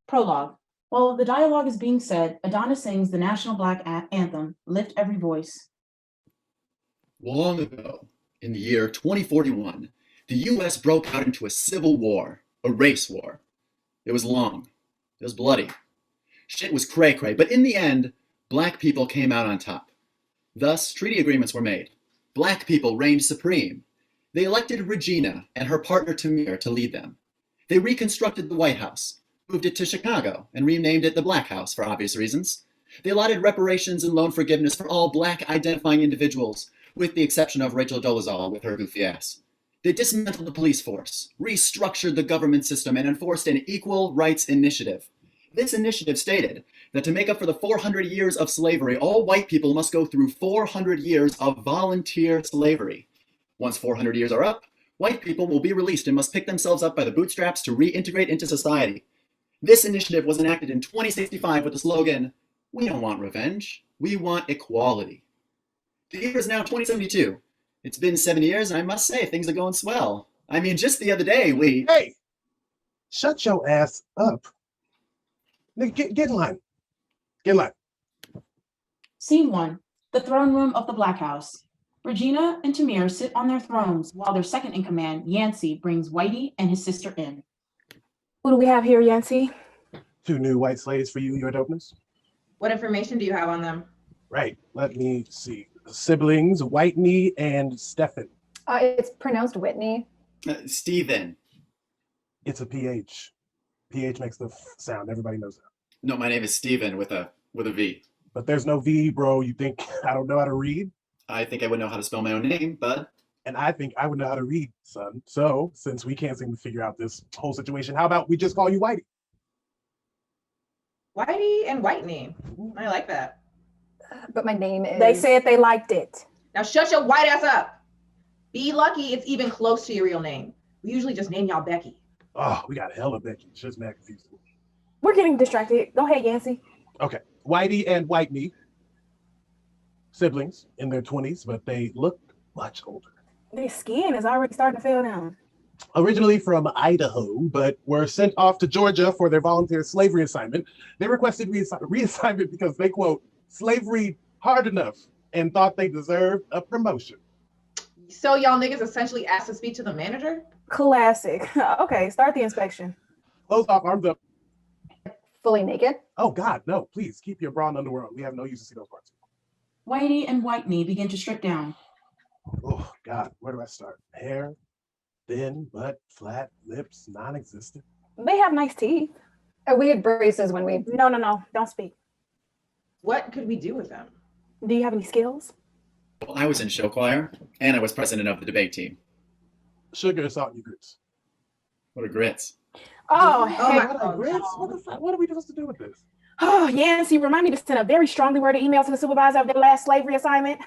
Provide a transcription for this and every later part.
Prologue. While the dialogue is being said, Adhana sings the national black anthem, Lift Every Voice. Long ago, in the year 2041, the U.S. broke out into a civil war, a race war. It was long. It was bloody. Shit was cray-cray, but in the end, black people came out on top. Thus, treaty agreements were made. Black people reigned supreme. They elected Regina and her partner Tamir to lead them. They reconstructed the White House, moved it to Chicago, and renamed it the Black House for obvious reasons. They allotted reparations and loan forgiveness for all black identifying individuals, with the exception of Rachel Dolezal with her goofy ass. They dismantled the police force, restructured the government system, and enforced an equal rights initiative. This initiative stated that to make up for the 400 years of slavery, all white people must go through 400 years of volunteer slavery. Once 400 years are up, white people will be released and must pick themselves up by the bootstraps to reintegrate into society. This initiative was enacted in 2065 with the slogan, "We don't want revenge, we want equality." The year is now 2072. It's been 7 years, and I must say, things are going swell. I mean, just the other day, Hey! Shut your ass up. Nigga, get in line. Get in line. Scene 1. The throne room of the Black House. Regina and Tamir sit on their thrones while their second-in-command, Yancey, brings Whitey and his sister in. What do we have here, Yancey? 2 new white slaves for you, your dopeness. What information do you have on them? Right, let me see. Siblings, Whitney and Stephen. It's pronounced Whitney. Stephen. It's a PH. PH makes the sound, everybody knows that. No, my name is Stephen with a V. But there's no V, bro. You think I don't know how to read? I think I would know how to spell my own name, bud. And I think I would know how to read, son. So, since we can't seem to figure out this whole situation, how about we just call you Whitey? Whitey and Whitney. I like that. But my name is... They said they liked it. Now shut your white ass up. Be lucky it's even close to your real name. We usually just name y'all Becky. Oh, we got hella Becky. It's just mad confusing. We're getting distracted. Go ahead, Yancey. Okay, Whitey and Whitney, siblings in their 20s, but they look much older. Their skin is already starting to feel down. Originally from Idaho, but were sent off to Georgia for their volunteer slavery assignment. They requested reassignment because they, quote, slavery hard enough and thought they deserved a promotion. So y'all niggas essentially asked to speak to the manager? Classic. Okay, start the inspection. Clothes off, arms up. fully naked. Oh God, no, please keep your bra and underwear on. We have no use to see those parts. Whitey and Whitney begin to strip down. Oh God, where do I start? Hair, thin, butt, flat, lips, non-existent. They have nice teeth. We had braces when we... No, don't speak. What could we do with them? Do you have any skills? Well, I was in show choir, and I was president of the debate team. Sugar, salt, and grits. What are grits? Oh, heck What are grits? What the fuck? What are we supposed to do with this? Oh, Yancey, remind me to send a very strongly worded email to the supervisor of their last slavery assignment.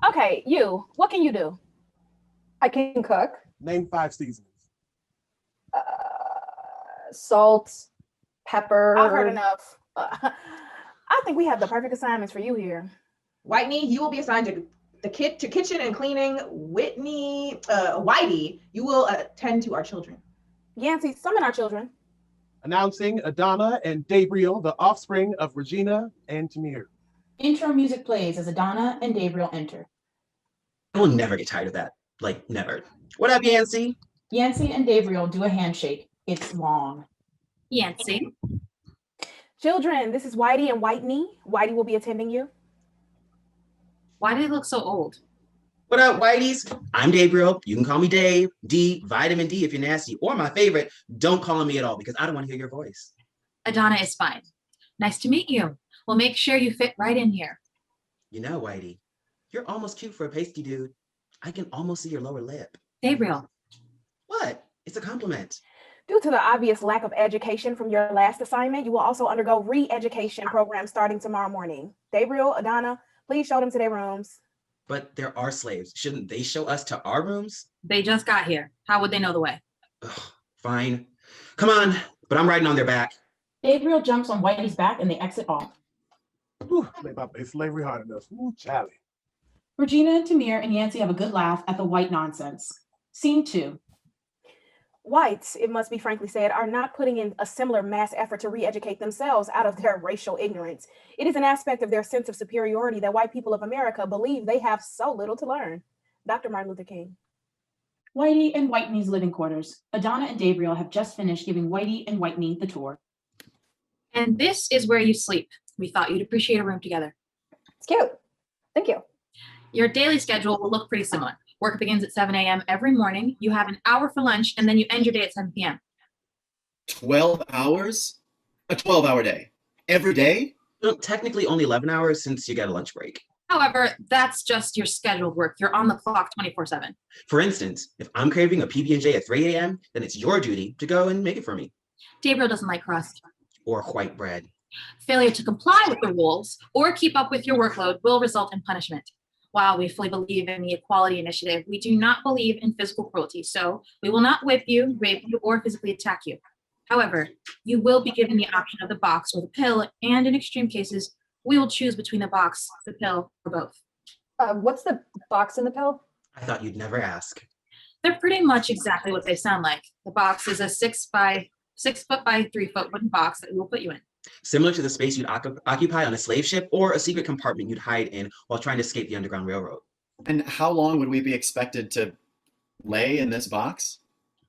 Okay, you, what can you do? I can cook. Name 5 seasonings. Salt, pepper. I've heard enough. I think we have the perfect assignments for you here. Whitney, you will be assigned to the kitchen and cleaning. Whitey, you will attend to our children. Yancey, summon our children. Announcing Adhana and Gabriel, the offspring of Regina and Tamir. Intro music plays as Adhana and Gabriel enter. I will never get tired of that. Like, never. What up, Yancey? Yancey and Gabriel do a handshake. It's long. Yancey. Children, this is Whitey and Whitney. Whitey will be attending you. Why do they look so old? What up, Whiteys? I'm Gabriel. You can call me Dave. D, vitamin D if you're nasty. Or my favorite, don't call on me at all because I don't want to hear your voice. Adhana is fine. Nice to meet you. We'll make sure you fit right in here. You know, Whitey, you're almost cute for a pasty dude. I can almost see your lower lip. Gabriel. What? It's a compliment. Due to the obvious lack of education from your last assignment, you will also undergo re-education program starting tomorrow morning. Gabriel, Adhana, please show them to their rooms. But there are slaves. Shouldn't they show us to our rooms? They just got here. How would they know the way? Ugh, fine. Come on, but I'm riding on their back. Gabriel jumps on Whitey's back and they exit off. Whew, they thought they slavery hard enough. Ooh, Charlie. Regina, Tamir, and Yancey have a good laugh at the white nonsense. Scene 2. Whites, it must be frankly said, are not putting in a similar mass effort to re-educate themselves out of their racial ignorance. It is an aspect of their sense of superiority that white people of America believe they have so little to learn. Dr. Martin Luther King. Whitey and Whitney's living quarters. Adhana and Gabriel have just finished giving Whitey and Whitney the tour. And this is where you sleep. We thought you'd appreciate a room together. It's cute. Thank you. Your daily schedule will look pretty similar. Work begins at 7 a.m. every morning. You have an hour for lunch, and then you end your day at 7 p.m. 12 hours? A 12-hour day. Every day? Well, technically only 11 hours since you get a lunch break. However, that's just your scheduled work. You're on the clock 24/7. For instance, if I'm craving a PB&J at 3 a.m., then it's your duty to go and make it for me. Gabriel doesn't like crust. Or white bread. Failure to comply with the rules or keep up with your workload will result in punishment. While we fully believe in the Equality Initiative, we do not believe in physical cruelty, so we will not whip you, rape you, or physically attack you. However, you will be given the option of the box or the pill, and in extreme cases, we will choose between the box, the pill, or both. What's the box in the pill? I thought you'd never ask. They're pretty much exactly what they sound like. The box is a 6 by 3 foot wooden box that we will put you in. Similar to the space you'd occupy on a slave ship or a secret compartment you'd hide in while trying to escape the Underground Railroad. And how long would we be expected to lay in this box?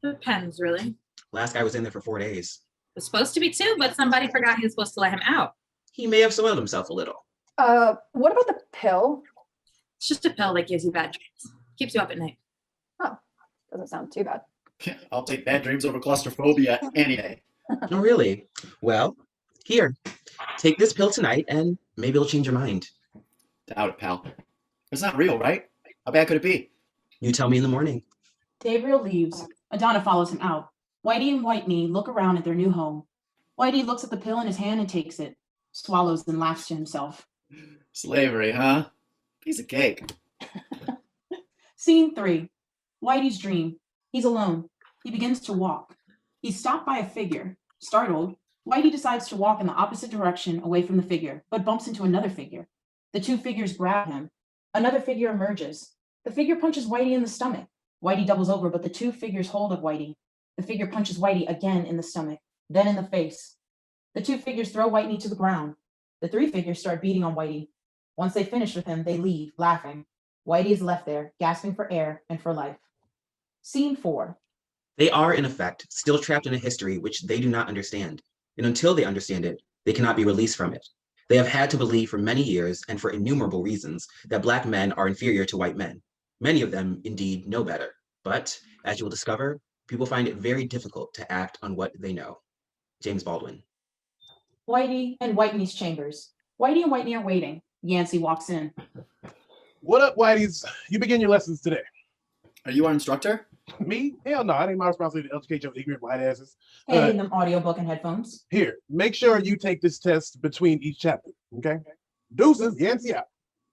Depends, really. Last guy was in there for 4 days. It was supposed to be 2, but somebody forgot he was supposed to let him out. He may have soiled himself a little. What about the pill? It's just a pill that gives you bad dreams. Keeps you up at night. Oh, doesn't sound too bad. I'll take bad dreams over claustrophobia any day. Oh, really? Well, here, take this pill tonight and maybe it'll change your mind. Doubt it, pal. It's not real, right? How bad could it be? You tell me in the morning. Gabriel leaves. Adhana follows him out. Whitey and Whitney look around at their new home. Whitey looks at the pill in his hand and takes it, swallows and laughs to himself. Slavery, huh? Piece of cake. Scene 3. Whitey's dream. He's alone. He begins to walk. He's stopped by a figure. Startled, Whitey decides to walk in the opposite direction away from the figure, but bumps into another figure. The two figures grab him. Another figure emerges. The figure punches Whitey in the stomach. Whitey doubles over, but the two figures hold of Whitey. The figure punches Whitey again in the stomach, then in the face. The two figures throw Whitey to the ground. The three figures start beating on Whitey. Once they finish with him, they leave, laughing. Whitey is left there, gasping for air and for life. Scene 4. They are, in effect, still trapped in a history which they do not understand. And until they understand it, they cannot be released from it. They have had to believe for many years and for innumerable reasons that Black men are inferior to white men. Many of them, indeed, know better. But, as you will discover, people find it very difficult to act on what they know. James Baldwin. Whitey and Whitney's chambers. Whitey and Whitney are waiting. Yancey walks in. What up, Whiteys? You begin your lessons today. Are you our instructor? Me? Hell no, it ain't my responsibility to educate your ignorant white asses. Handing them audiobook and headphones. Here, make sure you take this test between each chapter, okay? Deuces, Yancey out.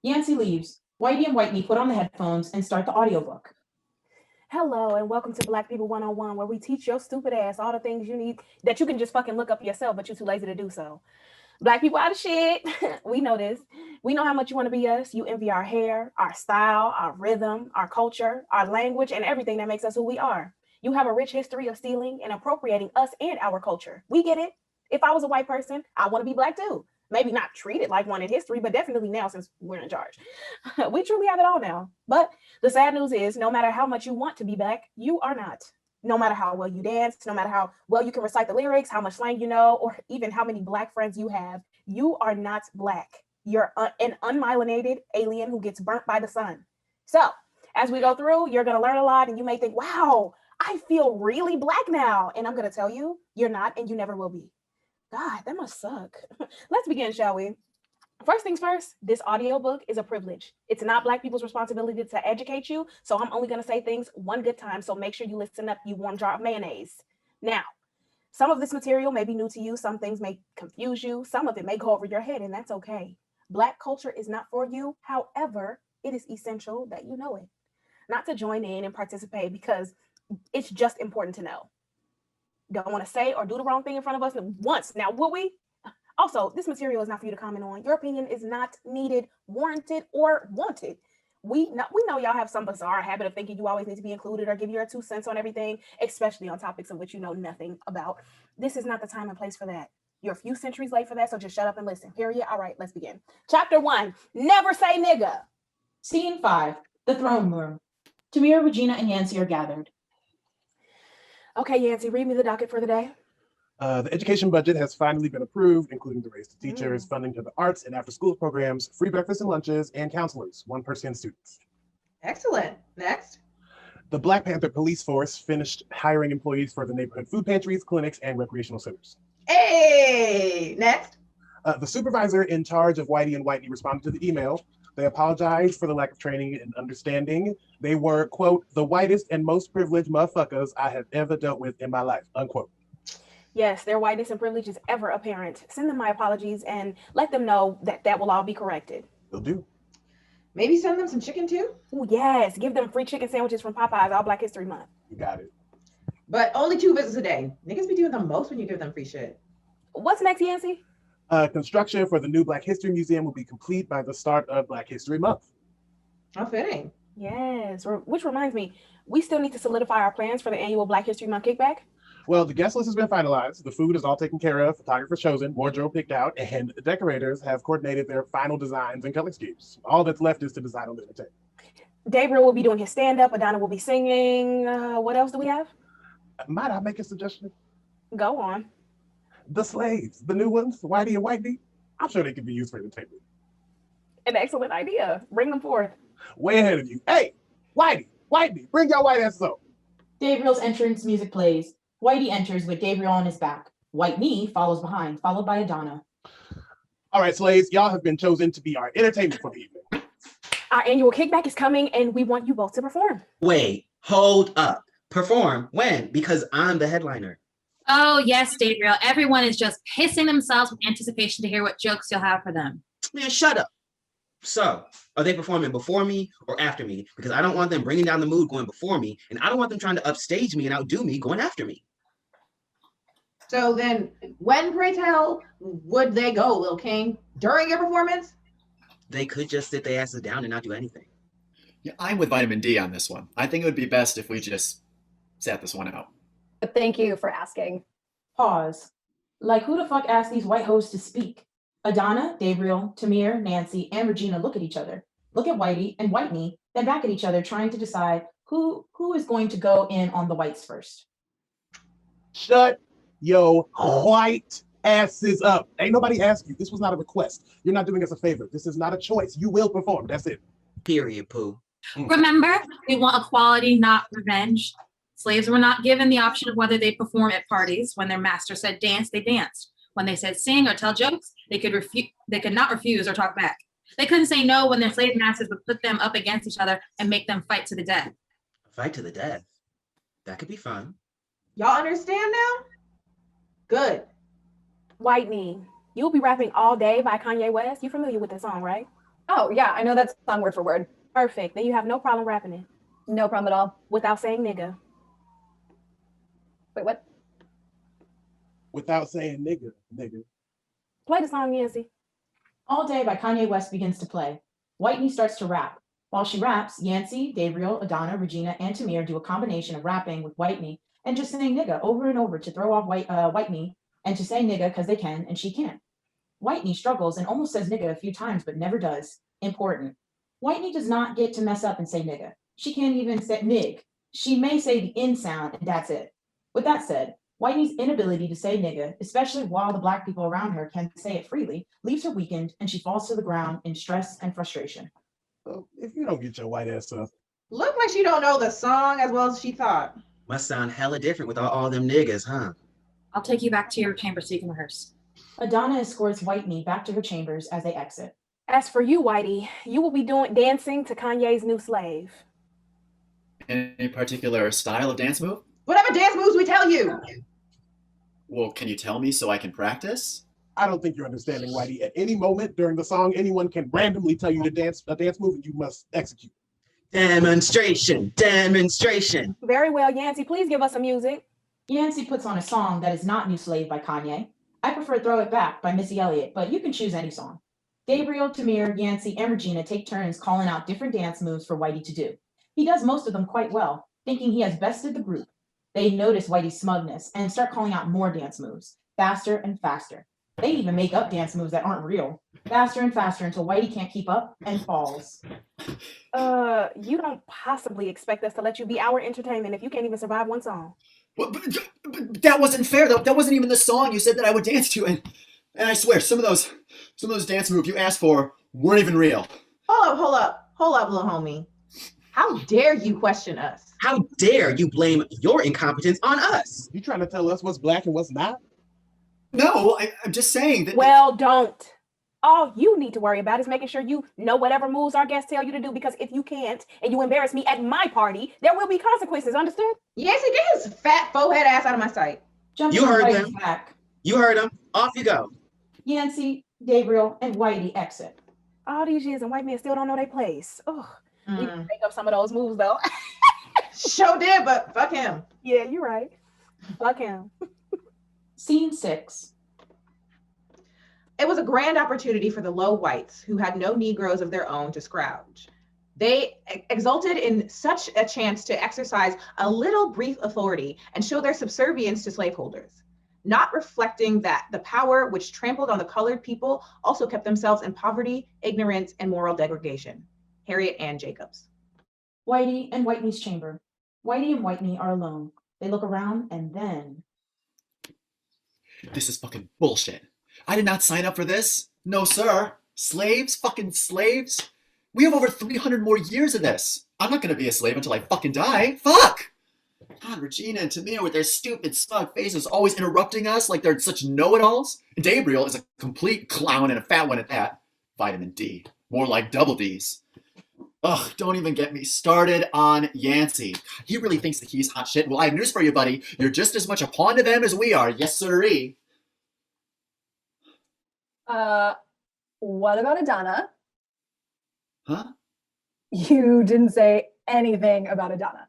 Yancey leaves. Whitey and Whitney put on the headphones and start the audiobook. Hello, and welcome to Black People 101, where we teach your stupid ass all the things you need that you can just fucking look up yourself, but you're too lazy to do so. Black people out of shit. We know this. We know how much you want to be us. You envy our hair, our style, our rhythm, our culture, our language, and everything that makes us who we are. You have a rich history of stealing and appropriating us and our culture. We get it. If I was a white person, I want to be Black too. Maybe not treated like one in history, but definitely now since we're in charge. We truly have it all now. But the sad news is, no matter how much you want to be Black, you are not. No matter how well you dance, no matter how well you can recite the lyrics, how much slang you know, or even how many Black friends you have, you are not Black. You're an unmyelinated alien who gets burnt by the sun. So as we go through, you're going to learn a lot, and you may think, wow, I feel really Black now. And I'm going to tell you, you're not, and you never will be. God, that must suck. Let's begin, shall we? First things first, this audiobook is a privilege. It's not Black people's responsibility to educate you, so I'm only going to say things one good time, so make sure you listen up, you warm jar of mayonnaise. Now, some of this material may be new to you, some things may confuse you, some of it may go over your head, and that's okay. Black culture is not for you, however, it is essential that you know it. Not to join in and participate because it's just important to know. Don't want to say or do the wrong thing in front of us once. Now, will we? Also, this material is not for you to comment on. Your opinion is not needed, warranted, or wanted. we know y'all have some bizarre habit of thinking you always need to be included or give your 2 cents on everything, especially on topics of which you know nothing about. This is not the time and place for that. You're a few centuries late for that, so just shut up and listen. Period. All right, let's begin. Chapter 1, never say nigga. Scene 5, the throne room. Tamir, Regina, and Yancy are gathered. Okay, Yancy, read me the docket for the day. The education budget has finally been approved, including the raise to teachers, funding to the arts and after-school programs, free breakfast and lunches, and counselors, 1 per 10 students. Excellent. Next. The Black Panther police force finished hiring employees for the neighborhood food pantries, clinics, and recreational centers. Hey, next. The supervisor in charge of Whitey and Whitney responded to the email. They apologized for the lack of training and understanding. They were, quote, the whitest and most privileged motherfuckers I have ever dealt with in my life, unquote. Yes, their whiteness and privilege is ever apparent. Send them my apologies and let them know that will all be corrected. Will do. Maybe send them some chicken too. Oh, yes. Give them free chicken sandwiches from Popeyes all Black History Month. You got it. But only 2 visits a day. Niggas be doing the most when you give them free shit. What's next, Yancy? Construction for the new Black History Museum will be complete by the start of Black History Month. How fitting. Yes, which reminds me, we still need to solidify our plans for the annual Black History Month kickback. Well, the guest list has been finalized. The food is all taken care of, photographers chosen, wardrobe picked out, and the decorators have coordinated their final designs and color schemes. All that's left is to decide on the entertainment. Gabriel will be doing his stand-up. Adhana will be singing. What else do we have? Might I make a suggestion? Go on. The slaves, the new ones, Whitey and Whitey, I'm sure they could be used for entertainment. An excellent idea. Bring them forth. Way ahead of you. Hey, Whitey, bring your white ass up. Gabriel's entrance music plays. Whitey enters with Gabriel on his back. Whitney follows behind, followed by Adhana. All right, slaves, y'all have been chosen to be our entertainment for the evening. Our annual kickback is coming, and we want you both to perform. Wait, hold up. Perform? When? Because I'm the headliner. Oh, yes, Gabriel. Everyone is just pissing themselves with anticipation to hear what jokes you'll have for them. Man, shut up. So, are they performing before me or after me? Because I don't want them bringing down the mood going before me, and I don't want them trying to upstage me and outdo me going after me. So then, when, pray tell, would they go, Lil King? During your performance? They could just sit their asses down and not do anything. Yeah, I'm with vitamin D on this one. I think it would be best if we just sat this one out. But thank you for asking. Pause. Like, who the fuck asked these white hoes to speak? Adhana, Gabriel, Tamir, Nancy, and Regina look at each other, look at Whitey and Whitney, then back at each other, trying to decide who is going to go in on the whites first. Shut your white asses up. Ain't nobody asked you. This was not a request. You're not doing us a favor. This is not a choice. You will perform. That's it. Period, Pooh. Remember, we want equality, not revenge. Slaves were not given the option of whether they perform at parties. When their master said dance, they danced. When they said sing or tell jokes, they could not refuse or talk back. They couldn't say no when their slave masters would put them up against each other and make them fight to the death. Fight to the death. That could be fun. Y'all understand now? Good. Whitney, you'll be rapping All Day by Kanye West. You're familiar with the song, right? Oh, yeah, I know that song word for word. Perfect. Then you have no problem rapping it No problem at all. without saying nigga. Wait, what? Without saying nigga. Play the song, Yancy. All Day by Kanye West begins to play. Whitney starts to rap. While she raps, Yancy, Gabriel, Adhana, Regina, and Tamir do a combination of rapping with Whitney and just saying nigga over and over to throw off Whitney and to say nigga because they can and she can't. Whitney struggles and almost says nigga a few times, but never does. Important. Whitney does not get to mess up and say nigga. She can't even say nig. She may say the N sound and that's it. With that said, Whitney's inability to say nigga, especially while the Black people around her can say it freely, leaves her weakened and she falls to the ground in stress and frustration. Well, if you don't get your white ass up. Look like she don't know the song as well as she thought. Must sound hella different without all them niggas, huh? I'll take you back to your chamber so you can rehearse. Adhana escorts Whitney back to her chambers as they exit. As for you, Whitey, you will be dancing to Kanye's new slave. Any particular style of dance move? Whatever dance moves we tell you. Well, can you tell me so I can practice? I don't think you're understanding, Whitey. At any moment during the song, anyone can randomly tell you to dance a dance move and you must execute. Demonstration. Very well, Yancy, please give us some music. Yancy puts on a song that is not New Slave by Kanye. I prefer Throw It Back by Missy Elliott, but you can choose any song. Gabriel, Tamir, Yancey, and Regina take turns calling out different dance moves for Whitey to do. He does most of them quite well, thinking he has bested the group. They notice Whitey's smugness and start calling out more dance moves, faster and faster. They even make up dance moves that aren't real, faster and faster until Whitey can't keep up and falls. You don't possibly expect us to let you be our entertainment if you can't even survive one song. But that wasn't fair, though. That wasn't even the song you said that I would dance to, and I swear, some of those dance moves you asked for weren't even real. Hold up, little homie. How dare you question us? How dare you blame your incompetence on us? You trying to tell us what's black and what's not? No, I'm just saying that. Well, don't. All you need to worry about is making sure you know whatever moves our guests tell you to do, because if you can't and you embarrass me at my party, there will be consequences, understood? Yancey, get his fat forehead ass out of my sight. Jumping You on heard Whitey's them. back, You heard him. Off you go. Yancey, Gabriel, and Whitey exit. All these years and white men still don't know their place. Ugh. We need to Mm. make up some of those moves, though. Sure did, but fuck him. Yeah, you're right. Fuck him. Scene 6. It was a grand opportunity for the low whites who had no Negroes of their own to scrounge. They exulted in such a chance to exercise a little brief authority and show their subservience to slaveholders, not reflecting that the power which trampled on the colored people also kept themselves in poverty, ignorance, and moral degradation. Harriet Ann Jacobs. Whitey and Whitney's chamber. Whitey and Whitney are alone. They look around and then. This is fucking bullshit. I did not sign up for this. No, sir. Slaves? Fucking slaves? We have over 300 more years of this. I'm not gonna be a slave until I fucking die. Fuck! God, Regina and Tamir with their stupid, smug faces always interrupting us like they're such know-it-alls. And Gabriel is a complete clown and a fat one at that. Vitamin D. More like double Ds. Ugh, don't even get me started on Yancey. He really thinks that he's hot shit. Well, I have news for you, buddy. You're just as much a pawn to them as we are. Yes, sirree. What about Adhana? Huh? You didn't say anything about Adhana.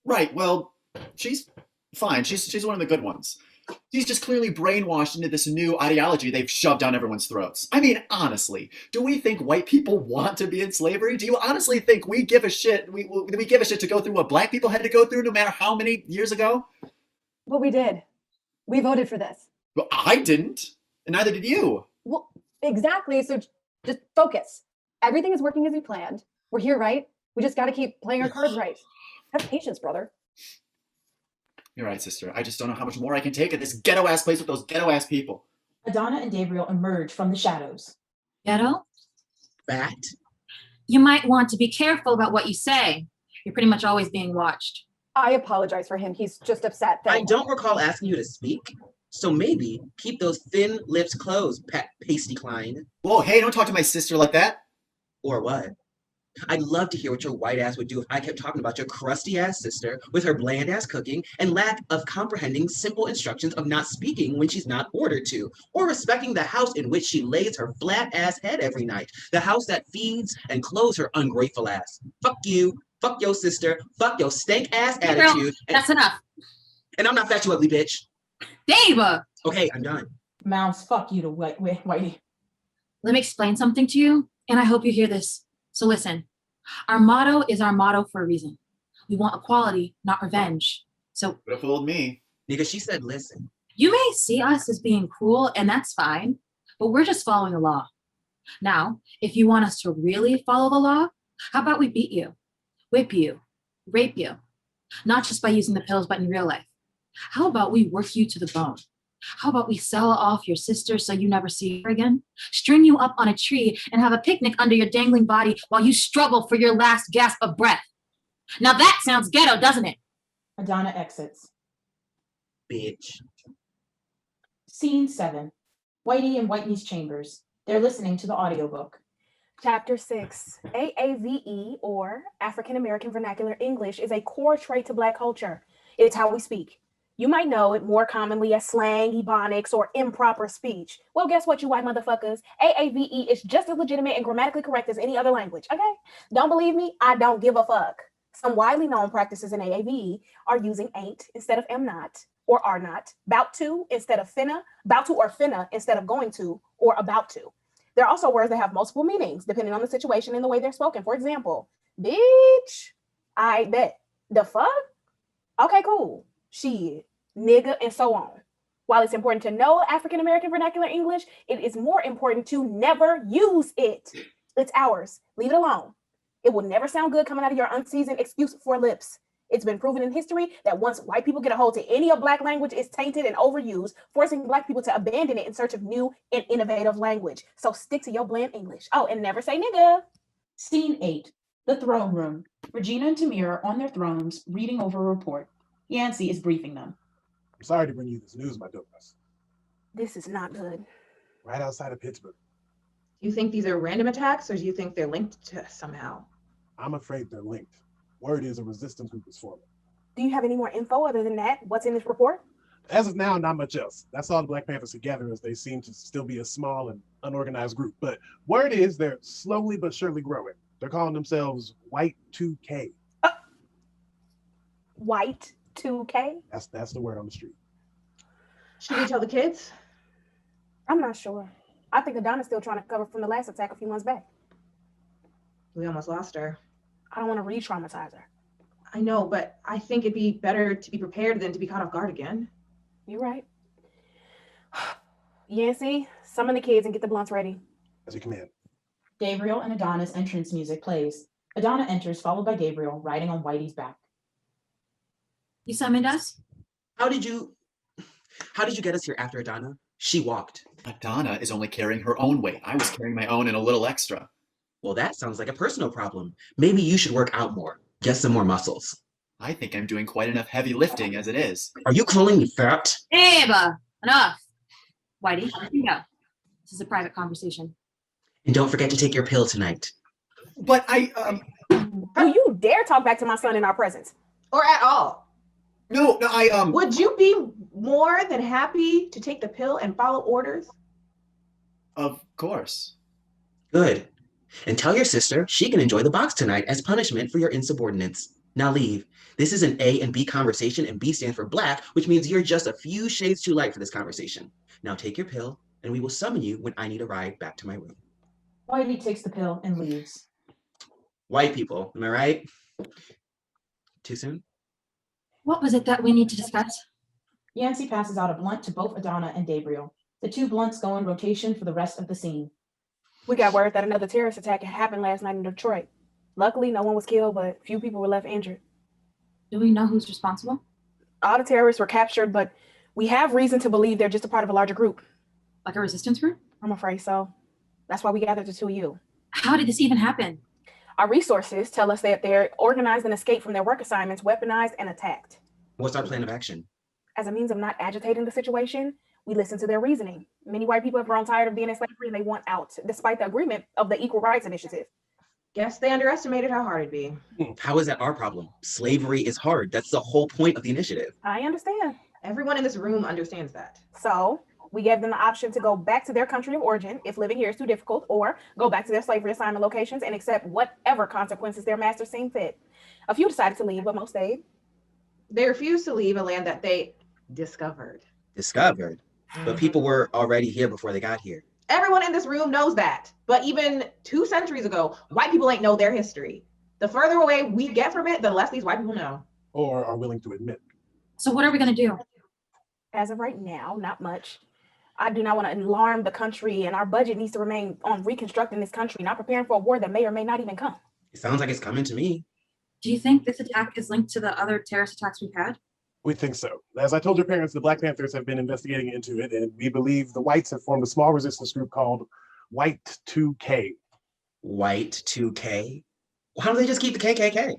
Right, well, she's fine. She's one of the good ones. She's just clearly brainwashed into this new ideology they've shoved down everyone's throats. I mean, honestly, do we think white people want to be in slavery? Do you honestly think we give a shit? We give a shit to go through what black people had to go through no matter how many years ago? But we did. We voted for this. Well, I didn't, and neither did you. Well, exactly. So just focus. Everything is working as we planned. We're here, right? We just got to keep playing our cards right. Have patience, brother. You're right, sister. I just don't know how much more I can take at this ghetto-ass place with those ghetto-ass people. Adhana and Gabriel emerge from the shadows. Ghetto? Bat? You might want to be careful about what you say. You're pretty much always being watched. I apologize for him. He's just upset that I don't recall asking you to speak. So maybe keep those thin lips closed, Pasty Klein. Whoa, hey, don't talk to my sister like that. Or what? I'd love to hear what your white ass would do if I kept talking about your crusty ass sister with her bland ass cooking and lack of comprehending simple instructions of not speaking when she's not ordered to, or respecting the house in which she lays her flat ass head every night, the house that feeds and clothes her ungrateful ass. Fuck you, fuck your sister, fuck your stank ass Gabriel, attitude. that's enough. And I'm not fat, you ugly bitch. Dave! Okay, I'm done. Mouse, fuck you to Whitey. Let me explain something to you, and I hope you hear this. So listen, our motto is our motto for a reason. We want equality, not revenge. So Would have fooled me. Nigga, she said listen. you may see us as being cruel, and that's fine, but we're just following the law. Now, if you want us to really follow the law, how about we beat you, whip you, rape you, not just by using the pills, but in real life? How about we work you to the bone? How about we sell off your sister so you never see her again? String you up on a tree and have a picnic under your dangling body while you struggle for your last gasp of breath. Now that sounds ghetto, doesn't it? Adhana exits. Bitch. Scene 7. Whitey and Whitney's chambers. They're listening to the audiobook. Chapter 6. AAVE, or African American Vernacular English, is a core trait to Black culture. It's how we speak. You might know it more commonly as slang, ebonics, or improper speech. Well, guess what, you white motherfuckers? AAVE is just as legitimate and grammatically correct as any other language, okay? Don't believe me? I don't give a fuck. Some widely known practices in AAVE are using ain't instead of am not, or are not, bout to instead of finna, bout to or finna instead of going to, or about to. There are also words that have multiple meanings depending on the situation and the way they're spoken. For example, bitch, I bet. The fuck? Okay, cool. Shit, nigga, and so on. While it's important to know African American vernacular English, it is more important to never use it. It's ours. Leave it alone. It will never sound good coming out of your unseasoned excuse for lips. It's been proven in history that once white people get a hold to any of Black language, it's tainted and overused, forcing Black people to abandon it in search of new and innovative language. So stick to your bland English. Oh, and never say nigga. Scene 8. The throne room. Regina and Tamir are on their thrones, reading over a report. Yancey is briefing them. I'm sorry to bring you this news, my Douglas. This is not good. Right outside of Pittsburgh. Do you think these are random attacks, or do you think they're linked to us somehow? I'm afraid they're linked. Word is a resistance group is forming. Do you have any more info other than that? What's in this report? As of now, not much else. That's all the Black Panthers together, as they seem to still be a small and unorganized group. But word is they're slowly but surely growing. They're calling themselves White 2K. White 2K? That's the word on the street. Should we tell the kids? I'm not sure. I think Adhana's still trying to recover from the last attack a few months back. We almost lost her. I don't want to re-traumatize her. I know, but I think it'd be better to be prepared than to be caught off guard again. You're right. Yancey, summon the kids and get the blunts ready. As you command. Gabriel and Adhana's entrance music plays. Adhana enters, followed by Gabriel, riding on Whitey's back. You summoned us? How did you get us here after Adhana? She walked. Adhana is only carrying her own weight. I was carrying my own and a little extra. Well, that sounds like a personal problem. Maybe you should work out more. Get some more muscles. I think I'm doing quite enough heavy lifting as it is. Are you calling me fat? Ava, enough. Whitey, you go. This is a private conversation. And don't forget to take your pill tonight. But I, Do you dare talk back to my son in our presence? Or at all. no, Would you be more than happy to take the pill and follow orders? of course. Good. And tell your sister she can enjoy the box tonight as punishment for your insubordinates. Now leave. This is an A and B conversation, and B stands for Black, which means you're just a few shades too light for this conversation. Now take your pill, and we will summon you when I need a ride back to my room. Whitey takes the pill and leaves. White people, am I right? Too soon? What was it that we need to discuss? Yancey passes out a blunt to both Adhana and Gabriel. The two blunts go in rotation for the rest of the scene. We got word that another terrorist attack had happened last night in Detroit. Luckily, no one was killed, but few people were left injured. Do we know who's responsible? All the terrorists were captured, but we have reason to believe they're just a part of a larger group. Like a resistance group? I'm afraid so. That's why we gathered the two of you. How did this even happen? Our resources tell us that they're organized and escaped from their work assignments, weaponized and attacked. What's our plan of action? As a means of not agitating the situation, we listen to their reasoning. Many white people have grown tired of being in slavery and they want out, despite the agreement of the Equal Rights Initiative. Guess they underestimated how hard it'd be. How is that our problem? Slavery is hard. That's the whole point of the initiative. I understand. Everyone in this room understands that. So we gave them the option to go back to their country of origin if living here is too difficult, or go back to their slavery assignment locations and accept whatever consequences their masters seem fit. A few decided to leave, but most stayed. They refused to leave a land that they discovered. Discovered. But people were already here before they got here. Everyone in this room knows that. But even 2 centuries ago, white people ain't know their history. The further away we get from it, the less these white people know. Or are willing to admit. So what are we going to do? As of right now, not much. I do not want to alarm the country, and our budget needs to remain on reconstructing this country, not preparing for a war that may or may not even come. It sounds like it's coming to me. Do you think this attack is linked to the other terrorist attacks we've had? We think so. As I told your parents, the Black Panthers have been investigating into it, and we believe the whites have formed a small resistance group called White 2K. White 2K? Why don't they just keep the KKK?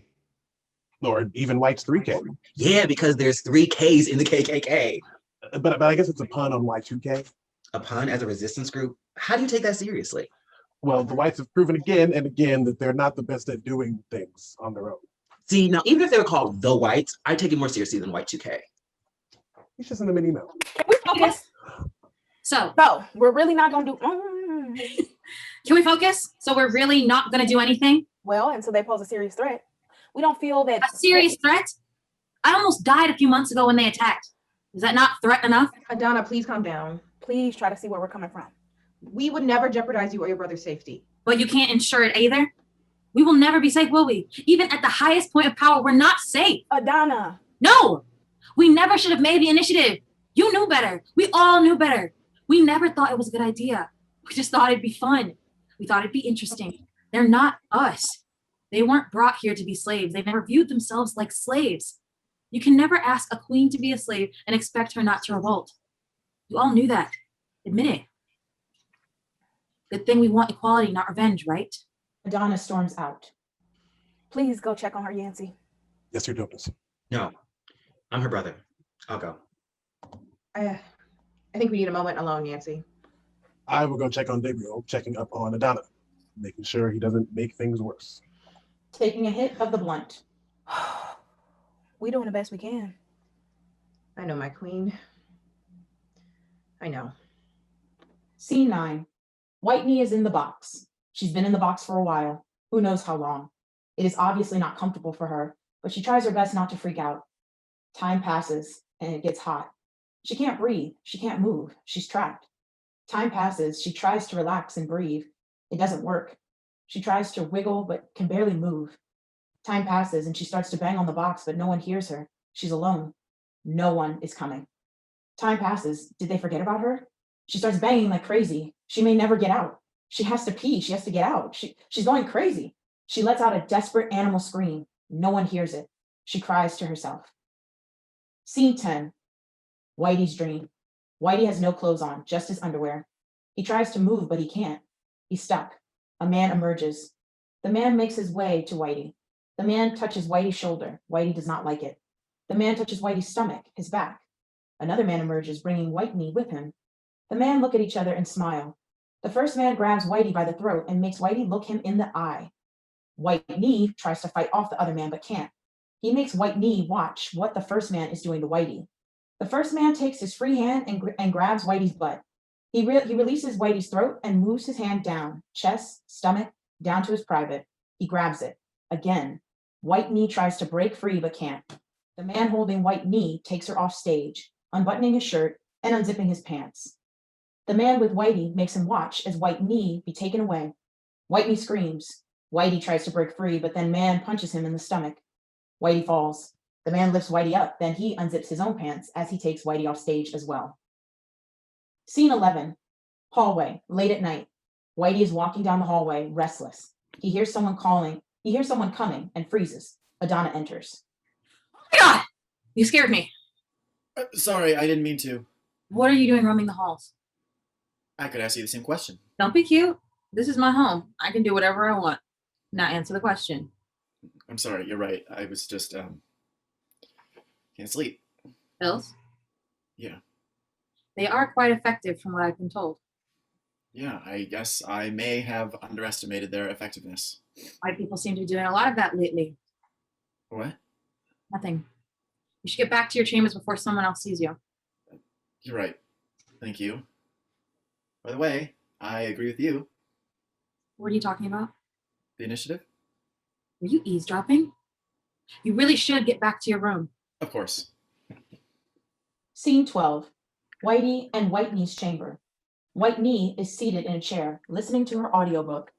Or even White's 3K. Yeah, because there's 3 Ks in the KKK. But I guess it's a pun on Y2K. A pun as a resistance group? How do you take that seriously? Well, the whites have proven again and again that they're not the best at doing things on their own. See, now, even if they were called the whites, I take it more seriously than White 2K. You should send them an email. Can we focus? So, No, we're really not going to do... can we focus? So we're really not going to do anything? Well, until they pose a serious threat. We don't feel that... A serious threat? I almost died a few months ago when they attacked. Is that not threat enough? Adhana, please calm down. Please try to see where we're coming from. We would never jeopardize you or your brother's safety. But you can't ensure it either. We will never be safe, will we? Even at the highest point of power, we're not safe. Adhana. No, we never should have made the initiative. You knew better. We all knew better. We never thought it was a good idea. We just thought it'd be fun. We thought it'd be interesting. They're not us. They weren't brought here to be slaves. They never viewed themselves like slaves. You can never ask a queen to be a slave and expect her not to revolt. You all knew that. Admit it. Good thing we want equality, not revenge, right? Adhana storms out. Please go check on her, Yancy. Yes, Your Dopeness. No, I'm her brother. I'll go. I think we need a moment alone, Yancy. I will go check on Gabriel, checking up on Adhana, making sure he doesn't make things worse. Taking a hit of the blunt. We doing the best we can. I know, my queen. I know. Scene 9. Whitney is in the box. She's been in the box for a while. Who knows how long? It is obviously not comfortable for her, but she tries her best not to freak out. Time passes, and it gets hot. She can't breathe. She can't move. She's trapped. Time passes. She tries to relax and breathe. It doesn't work. She tries to wiggle, but can barely move. Time passes, and she starts to bang on the box, but no one hears her. She's alone. No one is coming. Time passes. Did they forget about her? She starts banging like crazy. She may never get out. She has to pee. She has to get out. She's going crazy. She lets out a desperate animal scream. No one hears it. She cries to herself. Scene 10. Whitey's dream. Whitey has no clothes on, just his underwear. He tries to move, but he can't. He's stuck. A man emerges. The man makes his way to Whitey. The man touches Whitey's shoulder. Whitey does not like it. The man touches Whitey's stomach, his back. Another man emerges, bringing Whitey with him. The men look at each other and smile. The first man grabs Whitey by the throat and makes Whitey look him in the eye. Whitey tries to fight off the other man, but can't. He makes Whitey watch what the first man is doing to Whitey. The first man takes his free hand and grabs Whitey's butt. He releases Whitey's throat and moves his hand down, chest, stomach, down to his private. He grabs it. Again, Whitey tries to break free, but can't. The man holding Whitey takes her off stage, unbuttoning his shirt and unzipping his pants. The man with Whitey makes him watch as Whitey be taken away. Whitey screams. Whitey tries to break free, but then man punches him in the stomach. Whitey falls. The man lifts Whitey up, then he unzips his own pants as he takes Whitey off stage as well. Scene 11. Hallway, late at night. Whitey is walking down the hallway, restless. He hears someone coming and freezes. Adhana enters. Oh my God! You scared me. Sorry, I didn't mean to. What are you doing roaming the halls? I could ask you the same question. Don't be cute. This is my home. I can do whatever I want. Now answer the question. I'm sorry, you're right. I was just, can't sleep. Pills? Yeah. They are quite effective from what I've been told. Yeah, I guess I may have underestimated their effectiveness. White people seem to be doing a lot of that lately. What? Nothing. You should get back to your chambers before someone else sees you. You're right. Thank you. By the way, I agree with you. What are you talking about? The initiative? Were you eavesdropping? You really should get back to your room. Of course. Scene 12. Whitey and Whitey's chamber. Whitey is seated in a chair, listening to her audiobook.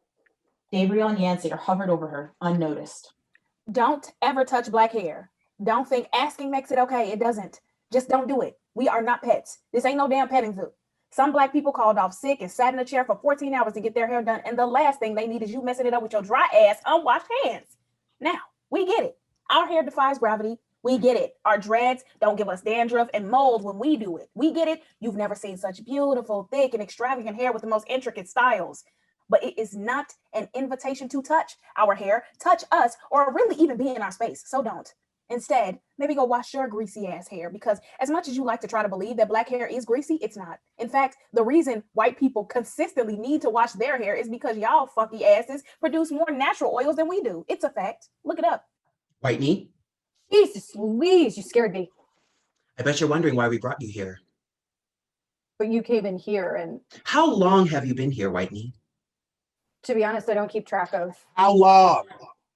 Gabriel and Yancy are hovered over her, unnoticed. Don't ever touch black hair. Don't think asking makes it okay. It doesn't. Just don't do it. We are not pets. This ain't no damn petting zoo. Some black people called off sick and sat in a chair for 14 hours to get their hair done. And the last thing they need is you messing it up with your dry ass, unwashed hands. Now, we get it. Our hair defies gravity. We get it. Our dreads don't give us dandruff and mold when we do it. We get it. You've never seen such beautiful, thick, and extravagant hair with the most intricate styles. But it is not an invitation to touch our hair, touch us, or really even be in our space. So don't. Instead, maybe go wash your greasy ass hair, because as much as you like to try to believe that black hair is greasy, it's not. In fact, the reason white people consistently need to wash their hair is because y'all funky asses produce more natural oils than we do. It's a fact. Look it up. Whitney, Jesus Louise, you scared me. I bet you're wondering why we brought you here. But you came in here, and How long have you been here, Whitney? to be honest, I don't keep track of. How long?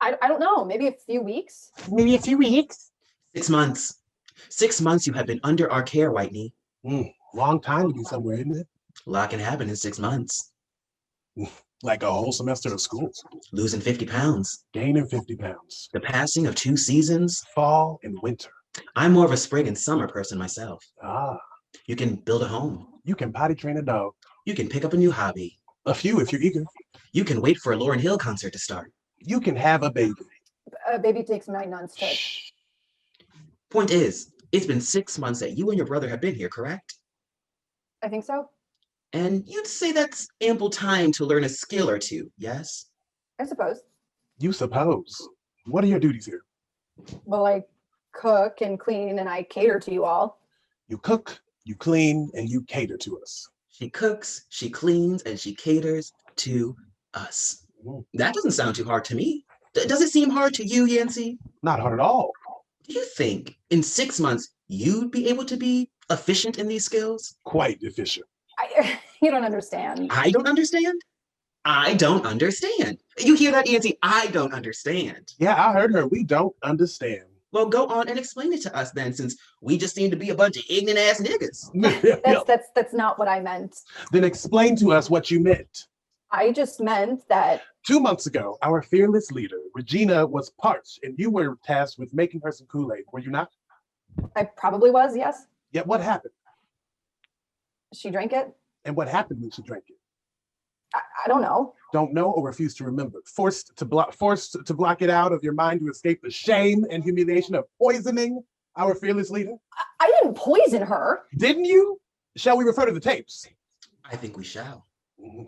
I don't know, maybe a few weeks. Maybe a few weeks. 6 months. 6 months you have been under our care, Whitney. Long time to be somewhere, isn't it? A lot can happen in 6 months. Like a whole semester of school. Losing 50 pounds. Gaining 50 pounds. The passing of 2 seasons. Fall and winter. I'm more of a spring and summer person myself. Ah, You can build a home. you can potty train a dog. You can pick up a new hobby. A few if you're eager. You can wait for a Lauryn Hill concert to start. You can have a baby. A baby takes 9 months to. Point is, it's been 6 months that you and your brother have been here, correct? I think so. And you'd say that's ample time to learn a skill or two, yes? I suppose. You suppose. What are your duties here? Well, I cook and clean and I cater to you all. You cook, you clean, and you cater to us. She cooks, she cleans, and she caters to us. That doesn't sound too hard to me. Does it seem hard to you, Yancy? Not hard at all. Do you think in 6 months you'd be able to be efficient in these skills? Quite efficient. You don't understand. I don't understand? I don't understand. You hear that, Yancy? I don't understand. Yeah, I heard her. We don't understand. Well, go on and explain it to us then, since we just seem to be a bunch of ignorant ass niggas. That's not what I meant. Then explain to us what you meant. I just meant that 2 months ago, our fearless leader, Regina, was parched, and you were tasked with making her some Kool-Aid, were you not? I probably was, yes. Yet what happened? She drank it. And what happened when she drank it? I don't know. Don't know or refuse to remember. Forced to block it out of your mind to escape the shame and humiliation of poisoning our fearless leader? I didn't poison her. Didn't you? Shall we refer to the tapes? I think we shall.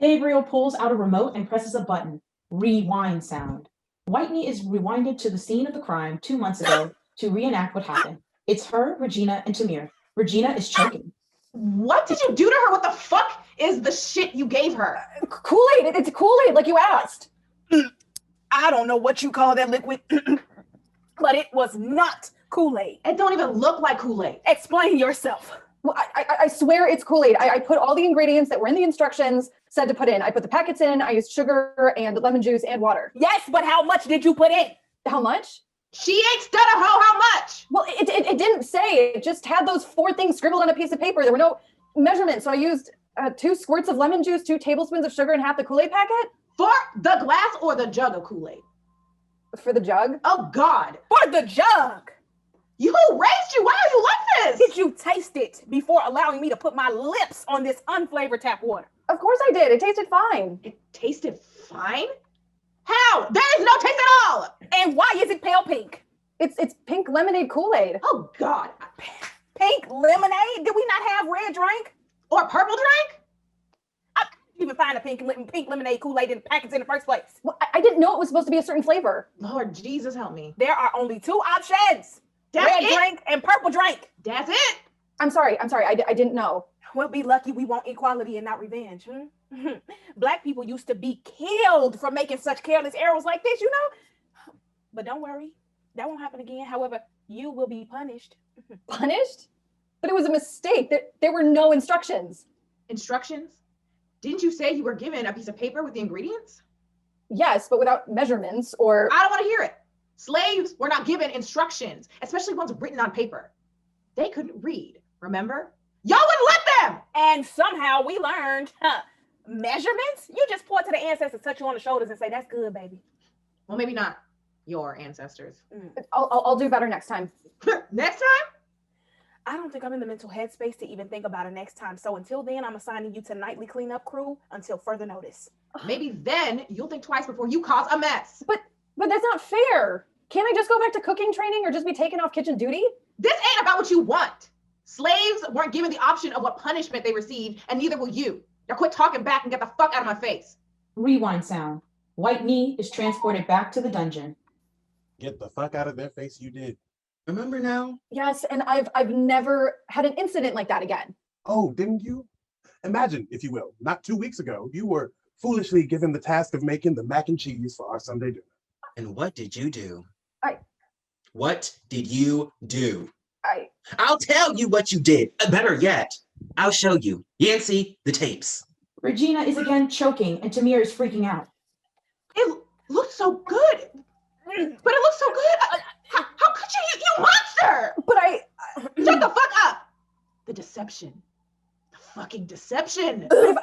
Gabriel pulls out a remote and presses a button. Rewind sound. Whitney is rewinded to the scene of the crime 2 months ago to reenact what happened. It's her, Regina, and Tamir. Regina is choking. What did you do to her? What the fuck is the shit you gave her? Kool-Aid. It's Kool-Aid, like you asked. I don't know what you call that liquid, but it was not Kool-Aid. It don't even look like Kool-Aid. Explain yourself. Well, I swear it's Kool-Aid. I put all the ingredients that were in the instructions said to put in. I put the packets in. I used sugar and lemon juice and water. Yes, but how much did you put in? How much? She ain't stud a hoe how much? Well, it didn't say. It just had those 4 things scribbled on a piece of paper. There were no measurements. So I used 2 squirts of lemon juice, 2 tablespoons of sugar, and half the Kool-Aid packet. For the glass or the jug of Kool-Aid? For the jug. Oh, God. For the jug. You raised you? Why are you like this? Did you taste it before allowing me to put my lips on this unflavored tap water? Of course I did. It tasted fine. It tasted fine? How? There is no taste at all. And why is it pale pink? It's pink lemonade Kool-Aid. Oh, God. Pink lemonade? Did we not have red drink? Or purple drink? I didn't even find a pink lemonade Kool-Aid in the packets in the first place. Well, I didn't know it was supposed to be a certain flavor. Lord Jesus, help me. There are only 2 options. That's Red it? drink and purple drink. That's it. I'm sorry. I didn't know. Well, be lucky we want equality and not revenge. Black people used to be killed for making such careless errors like this, you know? But don't worry. That won't happen again. However, you will be punished. Punished? But it was a mistake. There were no instructions. Instructions? Didn't you say you were given a piece of paper with the ingredients? Yes, but without measurements or... I don't want to hear it. Slaves were not given instructions, especially ones written on paper. They couldn't read, remember? Y'all wouldn't let them! And somehow we learned, measurements? You just point to the ancestors, touch you on the shoulders and say, that's good, baby. Well, maybe not your ancestors. I'll do better next time. Next time? I don't think I'm in the mental headspace to even think about it next time. So until then, I'm assigning you to nightly cleanup crew until further notice. Maybe then you'll think twice before you cause a mess. But that's not fair. Can't I just go back to cooking training or just be taken off kitchen duty? This ain't about what you want. Slaves weren't given the option of what punishment they received, and neither will you. Now quit talking back and get the fuck out of my face. Rewind sound. Whitney is transported back to the dungeon. Get the fuck out of their face, you did. Remember now? Yes, and I've never had an incident like that again. Oh, didn't you? Imagine, if you will, not 2 weeks ago, you were foolishly given the task of making the mac and cheese for our Sunday dinner. And what did you do? I- What did you do? I... I'll tell you what you did. Better yet, I'll show you. Yancy, the tapes. Regina is again choking and Tamir is freaking out. It looks so good. But it looks so good. How could you monster? But I... Shut the fuck up. The deception. The fucking deception. If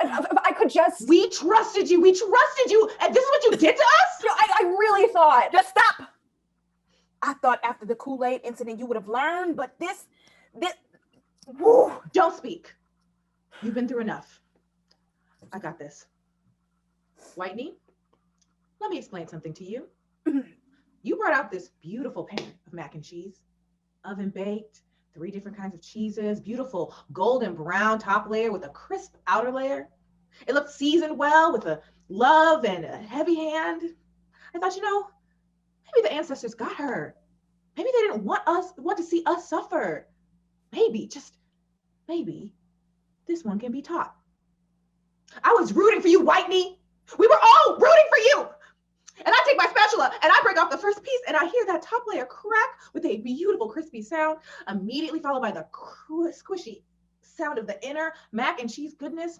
I could just. We trusted you, and this is what you did to us? No, I really thought. Just stop. I thought after the Kool-Aid incident you would have learned, but this. Woo. Don't speak. You've been through enough. I got this. Whitney, let me explain something to you. You brought out this beautiful pan of mac and cheese, oven baked, 3 different kinds of cheeses, beautiful golden brown top layer with a crisp outer layer. It looked seasoned well with a love and a heavy hand. I thought, maybe the ancestors got her. Maybe they didn't want to see us suffer. Maybe, just maybe, this one can be taught. I was rooting for you, Whitney. We were all rooting for you. And I take my spatula and I break off the first piece and I hear that top layer crack with a beautiful crispy sound, immediately followed by the squishy sound of the inner mac and cheese goodness.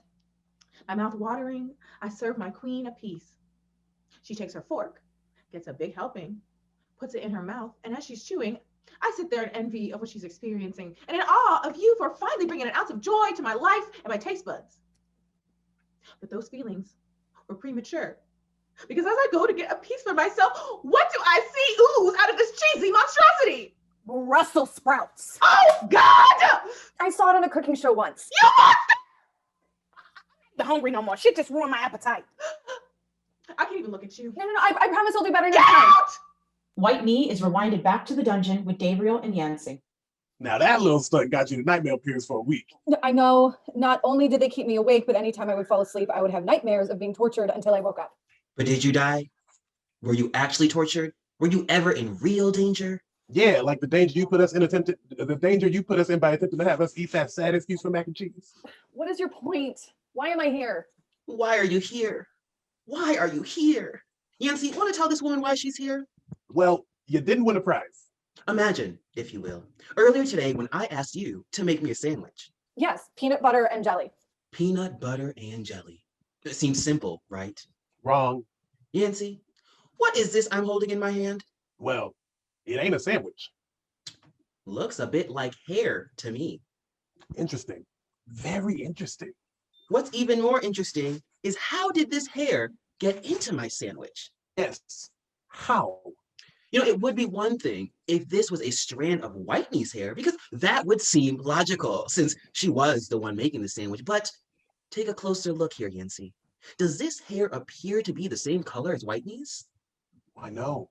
My mouth watering, I serve my queen a piece. She takes her fork, gets a big helping, puts it in her mouth, and as she's chewing, I sit there in envy of what she's experiencing and in awe of you for finally bringing an ounce of joy to my life and my taste buds. But those feelings were premature. Because as I go to get a piece for myself, what do I see ooze out of this cheesy monstrosity? Brussels sprouts. Oh, God! I saw it on a cooking show once. You monster! I'm not hungry no more. Shit just ruined my appetite. I can't even look at you. No, I promise I'll do better Get next time. out! Whitney is rewinded back to the dungeon with Gabriel and Yancey. Now that little stunt got you to nightmare periods for a week. I know. Not only did they keep me awake, but anytime I would fall asleep, I would have nightmares of being tortured until I woke up. But did you die? Were you actually tortured? Were you ever in real danger? Yeah, like the danger you put us in by attempting to have us eat that sad excuse for mac and cheese. What is your point? Why am I here? Why are you here? Why are you here? Yancy, want to tell this woman why she's here? Well, you didn't win a prize. Imagine, if you will, earlier today when I asked you to make me a sandwich. Yes, peanut butter and jelly. Peanut butter and jelly. It seems simple, right? Wrong. Yancy, what is this I'm holding in my hand? Well, it ain't a sandwich. Looks a bit like hair to me. Interesting. Very interesting. What's even more interesting is how did this hair get into my sandwich? Yes. How? It would be one thing if this was a strand of Whitney's hair, because that would seem logical since she was the one making the sandwich. But take a closer look here, Yancy. Does this hair appear to be the same color as Whitney's? Why, no.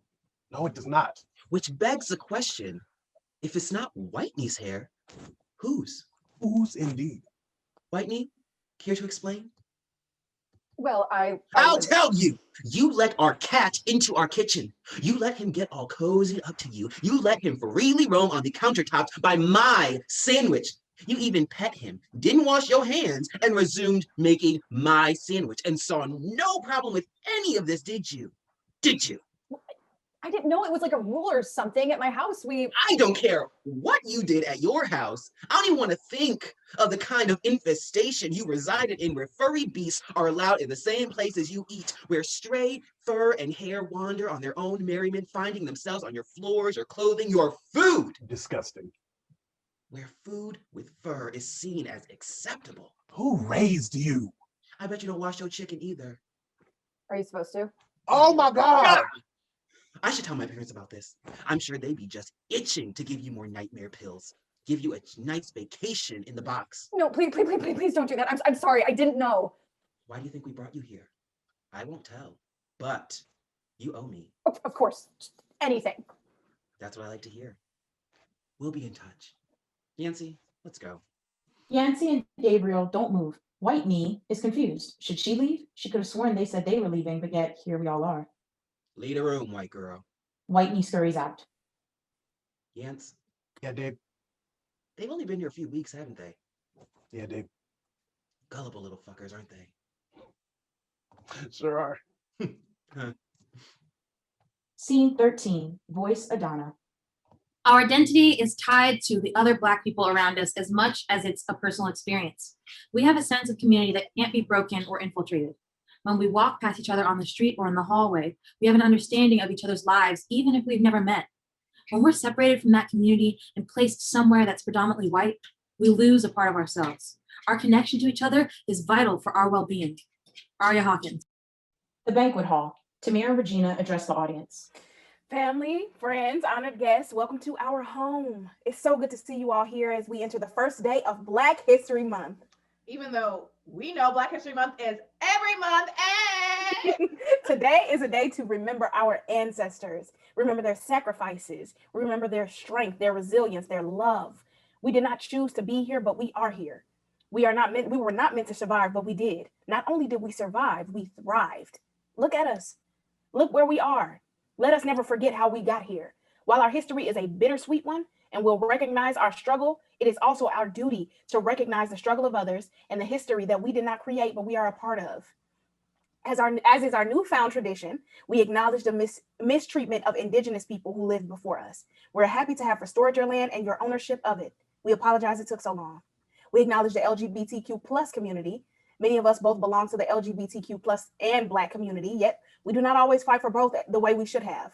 No, it does not. Which begs the question, if it's not Whitney's hair, whose? Whose indeed? Whitney, care to explain? Well, I'll tell you. You let our cat into our kitchen. You let him get all cozy up to you. You let him freely roam on the countertops by my sandwich. You even pet him, didn't wash your hands, and resumed making my sandwich and saw no problem with any of this, did you? Did you? I didn't know it was like a rule or something at my house. I don't care what you did at your house. I don't even want to think of the kind of infestation you resided in where furry beasts are allowed in the same places you eat, where stray fur and hair wander on their own merriment, finding themselves on your floors or clothing, your food. Disgusting. Where food with fur is seen as acceptable. Who raised you? I bet you don't wash your chicken either. Are you supposed to? Oh my God! I should tell my parents about this. I'm sure they'd be just itching to give you more nightmare pills. Give you a nice vacation in the box. No, please don't do that. I'm sorry. I didn't know. Why do you think we brought you here? I won't tell, but you owe me. Of course. Just anything. That's what I like to hear. We'll be in touch. Yancy, let's go. Yancey and Gabriel don't move. Whitney is confused. Should she leave? She could have sworn they said they were leaving, but yet here we all are. Leave the room, white girl. Whitney scurries out. Yance, Yeah, Dave. they've only been here a few weeks, haven't they? Yeah, Dave. Gullible little fuckers, aren't they? Sure are. Scene 13, voice Adhana. Our identity is tied to the other Black people around us as much as it's a personal experience. We have a sense of community that can't be broken or infiltrated. When we walk past each other on the street or in the hallway, we have an understanding of each other's lives, even if we've never met. When we're separated from that community and placed somewhere that's predominantly white, we lose a part of ourselves. Our connection to each other is vital for our well-being. Aria Hawkins. The banquet hall. Tamir and Regina address the audience. Family, friends, honored guests, welcome to our home. It's so good to see you all here as we enter the first day of Black History Month. Even though we know Black History Month is every month. Today is a day to remember our ancestors, remember their sacrifices, remember their strength, their resilience, their love. We did not choose to be here, but we are here. We were not meant to survive, but we did. Not only did we survive, we thrived. Look at us. Look where we are. Let us never forget how we got here. While our history is a bittersweet one and we'll recognize our struggle, it is also our duty to recognize the struggle of others and the history that we did not create, but we are a part of. As is our newfound tradition, we acknowledge the mistreatment of Indigenous people who lived before us. We're happy to have restored your land and your ownership of it. We apologize it took so long. We acknowledge the LGBTQ plus community. Many of us both belong to the LGBTQ plus and Black community, yet we do not always fight for both the way we should have.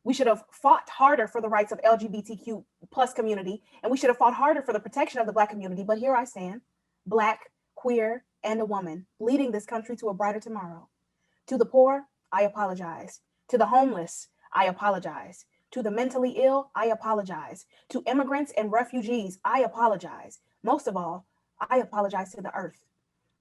We should have fought harder for the rights of LGBTQ plus community, and we should have fought harder for the protection of the Black community. But here I stand, Black, queer, and a woman, leading this country to a brighter tomorrow. To the poor, I apologize. To the homeless, I apologize. To the mentally ill, I apologize. To immigrants and refugees, I apologize. Most of all, I apologize to the earth.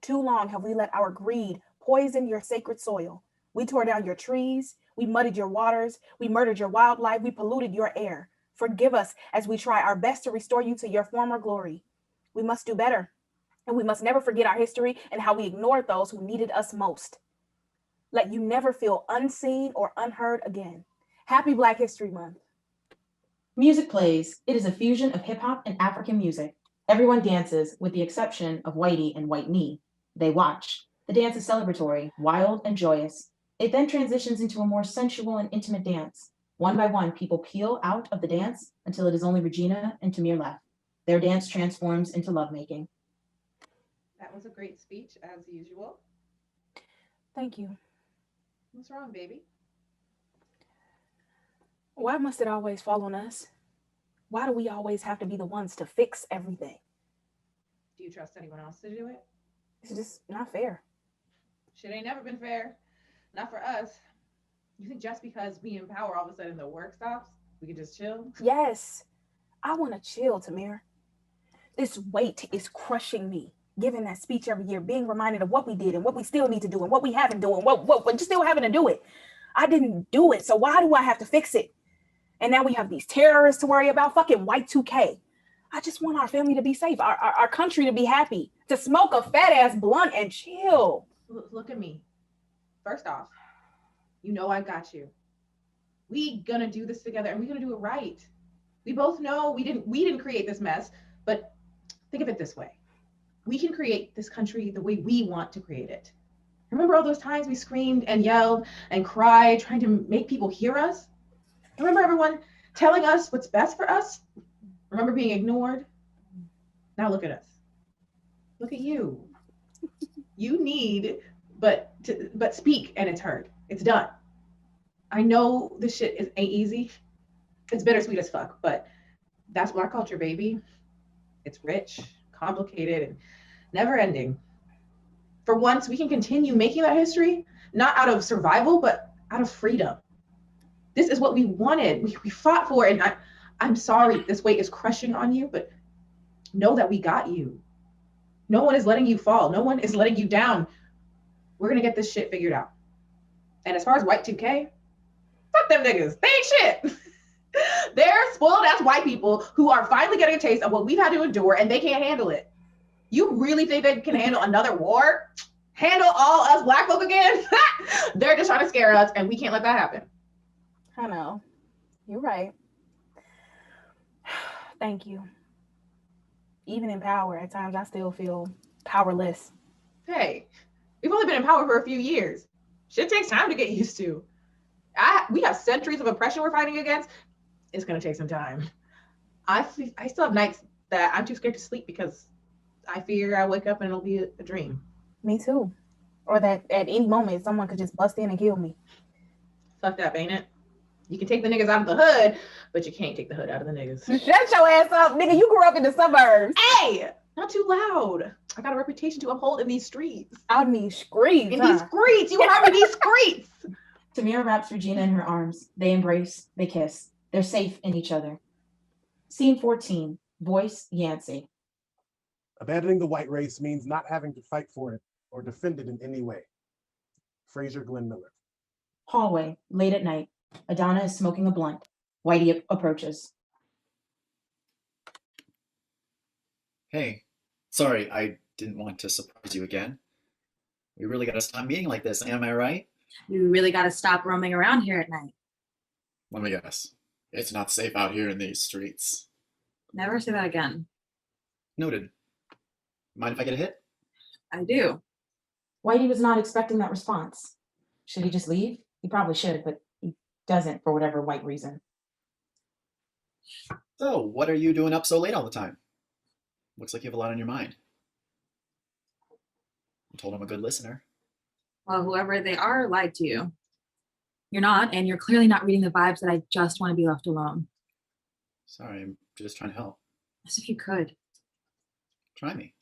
Too long have we let our greed poison your sacred soil. We tore down your trees, we muddied your waters, we murdered your wildlife, we polluted your air. Forgive us as we try our best to restore you to your former glory. We must do better, and we must never forget our history and how we ignored those who needed us most. Let you never feel unseen or unheard again. Happy Black History Month. Music plays. It is a fusion of hip hop and African music. Everyone dances, with the exception of Whitey and White Knee. They watch. The dance is celebratory, wild, and joyous. It then transitions into a more sensual and intimate dance. One by one, people peel out of the dance until it is only Regina and Tamir left. Their dance transforms into lovemaking. That was a great speech, as usual. Thank you. What's wrong, baby? Why must it always fall on us? Why do we always have to be the ones to fix everything? Do you trust anyone else to do it? It's just not fair. Shit ain't never been fair. Not for us. You think just because we in power, all of a sudden the work stops, we can just chill? Yes, I want to chill, Tamir. This weight is crushing me. Giving that speech every year, being reminded of what we did and what we still need to do and what we haven't done, what we're still having to do it. I didn't do it, so why do I have to fix it? And now we have these terrorists to worry about, fucking white 2K. I just want our family to be safe, our country to be happy, to smoke a fat ass blunt and chill. Look at me. First off, you know I got you. We gonna do this together and we gonna do it right. We both know we didn't create this mess, but think of it this way. We can create this country the way we want to create it. Remember all those times we screamed and yelled and cried, trying to make people hear us? Remember everyone telling us what's best for us? Remember being ignored? Now look at us. Look at you. You need but speak and it's heard. It's done. I know this shit ain't easy. It's bittersweet as fuck, but that's Black culture, baby. It's rich, complicated, and never ending. For once, we can continue making that history, not out of survival, but out of freedom. This is what we wanted. We fought for it. And I'm sorry this weight is crushing on you, but know that we got you. No one is letting you fall. No one is letting you down. We're going to get this shit figured out. And as far as white 2K, fuck them niggas. They ain't shit. They're spoiled ass white people who are finally getting a taste of what we've had to endure and they can't handle it. You really think they can handle another war? Handle all us Black folk again? They're just trying to scare us and we can't let that happen. I know. You're right. Thank you. Even in power, at times I still feel powerless. Hey, we've only been in power for a few years. Shit takes time to get used to. We have centuries of oppression we're fighting against. It's going to take some time. I still have nights that I'm too scared to sleep because I fear I wake up and it'll be a dream. Me too. Or that at any moment someone could just bust in and kill me. Fucked up, ain't it? You can take the niggas out of the hood, but you can't take the hood out of the niggas. Shut your ass up, nigga. You grew up in the suburbs. Hey, not too loud. I got a reputation to uphold in these streets. Out in these streets, In these huh? streets, you heard me, these streets. Tamira wraps Regina in her arms. They embrace, they kiss. They're safe in each other. Scene 14. Voice Yancey. Abandoning the white race means not having to fight for it or defend it in any way. Fraser Glenn Miller. Hallway, late at night. Adhana is smoking a blunt. Whitey approaches. Hey, sorry, I didn't want to surprise you again. We really gotta stop meeting like this, am I right? You really got to stop roaming around here at night. Let me guess. It's not safe out here in these streets. Never say that again. Noted. Mind if I get a hit? I do. Whitey was not expecting that response. Should he just leave? He probably should, but he doesn't for whatever white reason. So, what are you doing up so late all the time? Looks like you have a lot on your mind. I told I'm a good listener. Well, whoever they are lied to you. You're not, and you're clearly not reading the vibes that I just want to be left alone. Sorry, I'm just trying to help. As if you could. Try me.